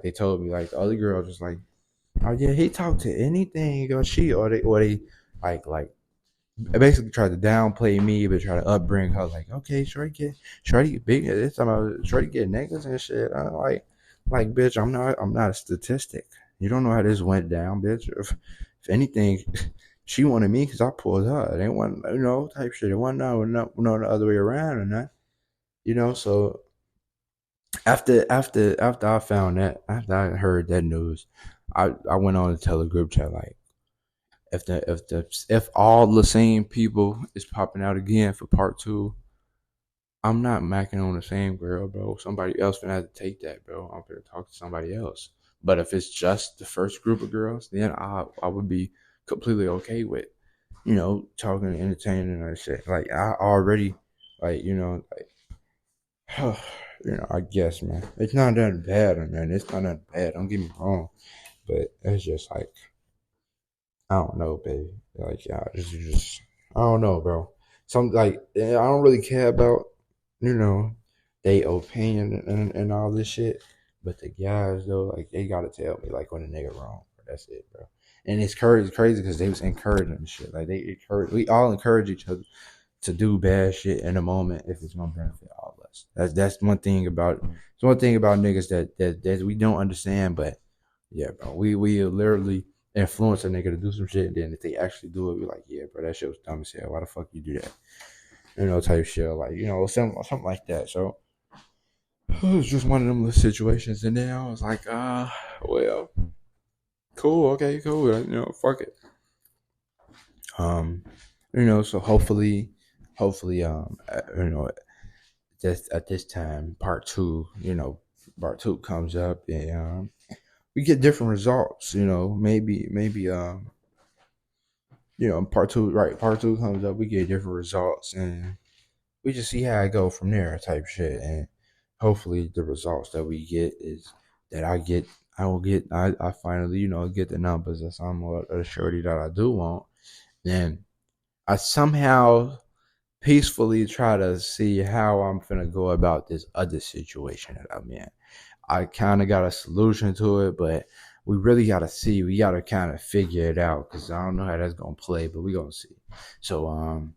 they told me like the other girl was just like, oh yeah, he talked to anything or they like basically tried to downplay me, but try to upbring her. Like, okay, Shorty get big. This time Shorty get niggas and shit. I'm like, bitch, I'm not a statistic. You don't know how this went down, bitch. If anything, she wanted me because I pulled her. They want, type shit. It wasn't no the other way around or not. So after I found that, after I heard that news, I went on to tell the group chat like, if all the same people is popping out again for part two, I'm not macking on the same girl, bro. Somebody else gonna have to take that, bro. I'm gonna talk to somebody else. But if it's just the first group of girls, then I would be completely okay with, talking and entertaining and shit. Like I already, like I guess, man, it's not that bad, man. It's not that bad. Don't get me wrong, but it's just like I don't know, baby. Like, yeah, just I don't know, bro. Some like I don't really care about, you know, they opinion and all this shit. But the guys though, like they gotta tell me like when a nigga wrong. That's it, bro. And it's crazy because they was encouraging and shit. Like we all encourage each other to do bad shit in a moment if it's gonna benefit all of us. That's one thing about it's one thing about niggas that we don't understand, but yeah, bro. We literally influence a nigga to do some shit, and then if they actually do it, we like, yeah, bro, that shit was dumb as hell. Why the fuck you do that? Type shit, like something like that. So it was just one of them little situations, and then I was like, well, cool, okay, cool, fuck it. Um, so hopefully, just at this time, part two comes up, and we get different results. Maybe part two, right? Part two comes up, we get different results, and we just see how I go from there, type shit. And hopefully, the results that we get is that I finally, get the numbers or some of the shorty that I do want. Then I somehow peacefully try to see how I'm gonna go about this other situation that I'm in. I kind of got a solution to it, but we really got to see. We got to kind of figure it out because I don't know how that's gonna play, but we gonna see. So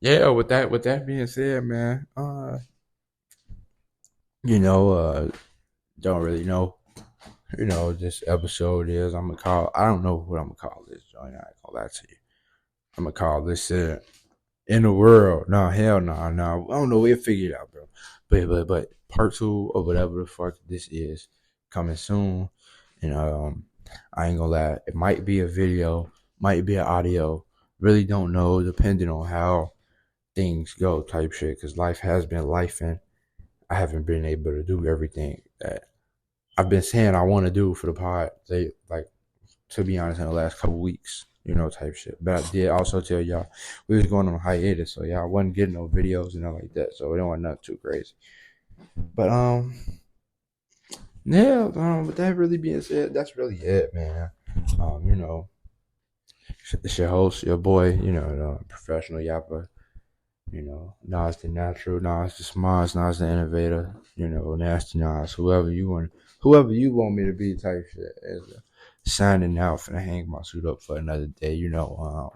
yeah. With that being said, man, you know, don't really know. This episode is. I'm gonna call. I don't know what I'm gonna call this. Joint. I ain't gonna lie to you. I'm gonna call this in the world. No, hell no, no. I don't know. We'll figure it out, bro. But part two or whatever the fuck this is coming soon. And I ain't gonna lie. It might be a video, might be an audio. Really don't know, depending on how things go, type shit. Because life has been life, and I haven't been able to do everything that I've been saying I want to do for the pod. They like to be honest, in the last couple weeks, type shit. But I did also tell y'all we was going on a hiatus, so y'all wasn't getting no videos and all like that. So it wasn't nothing too crazy. But yeah. With that really being said, that's really it, man. You know, it's your host, your boy, the professional yapper. Nas the natural, Nas the smart, Nas the innovator. Nasty Nas, whoever you want me to be, type shit. As signing out, finna hang my suit up for another day. You know,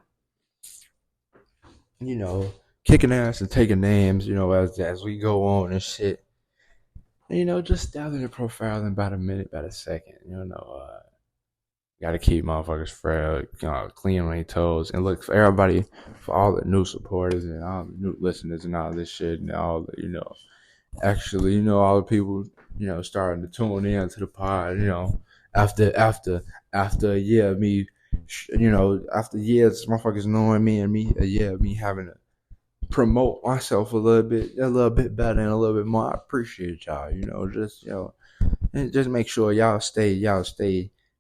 kicking ass and taking names. As we go on and shit. Just styling and profiling about a minute, about a second. Gotta keep motherfuckers fresh, clean on their toes. And look, for everybody, for all the new supporters and all the new listeners and all this shit, and all the, actually, all the people, starting to tune in to the pod, after a year of me, after years, motherfuckers knowing me and me, a year of me having to promote myself a little bit better and a little bit more. I appreciate y'all, and just make sure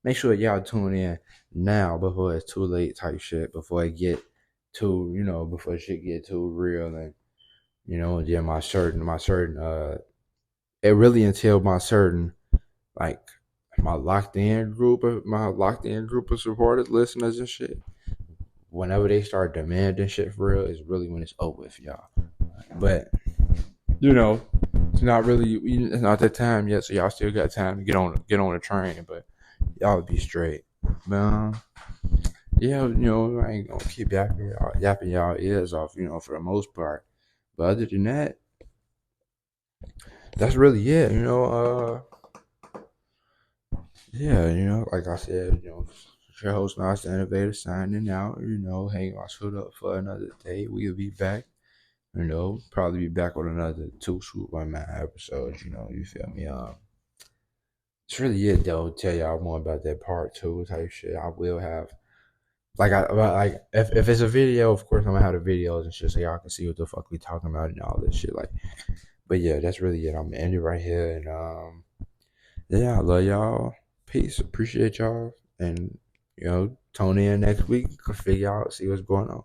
make sure y'all tune in now before it's too late, type shit, before it get too, before shit get too real. And yeah, it really entailed my certain, like, my locked in group of supporters, listeners and shit. Whenever they start demanding shit for real, is really when it's over with, y'all. But it's not that time yet, so y'all still got time to get on the train. But y'all be straight. But yeah, I ain't gonna keep yapping y'all ears off, for the most part. But other than that, that's really it. Yeah, like I said, your host, Nas the Innovator, signing out. Hang our suit up for another day. We'll be back. Probably be back with another 2 Swoop 1 Man episodes. You feel me? It's really it though. Tell y'all more about that part 2 type shit. I will have, if it's a video, of course I'm gonna have the videos and shit so y'all can see what the fuck we talking about and all this shit. Like, but yeah, that's really it. I'm gonna end it right here. And yeah, I love y'all. Peace. Appreciate y'all. And tune in next week. Figure out, see what's going on.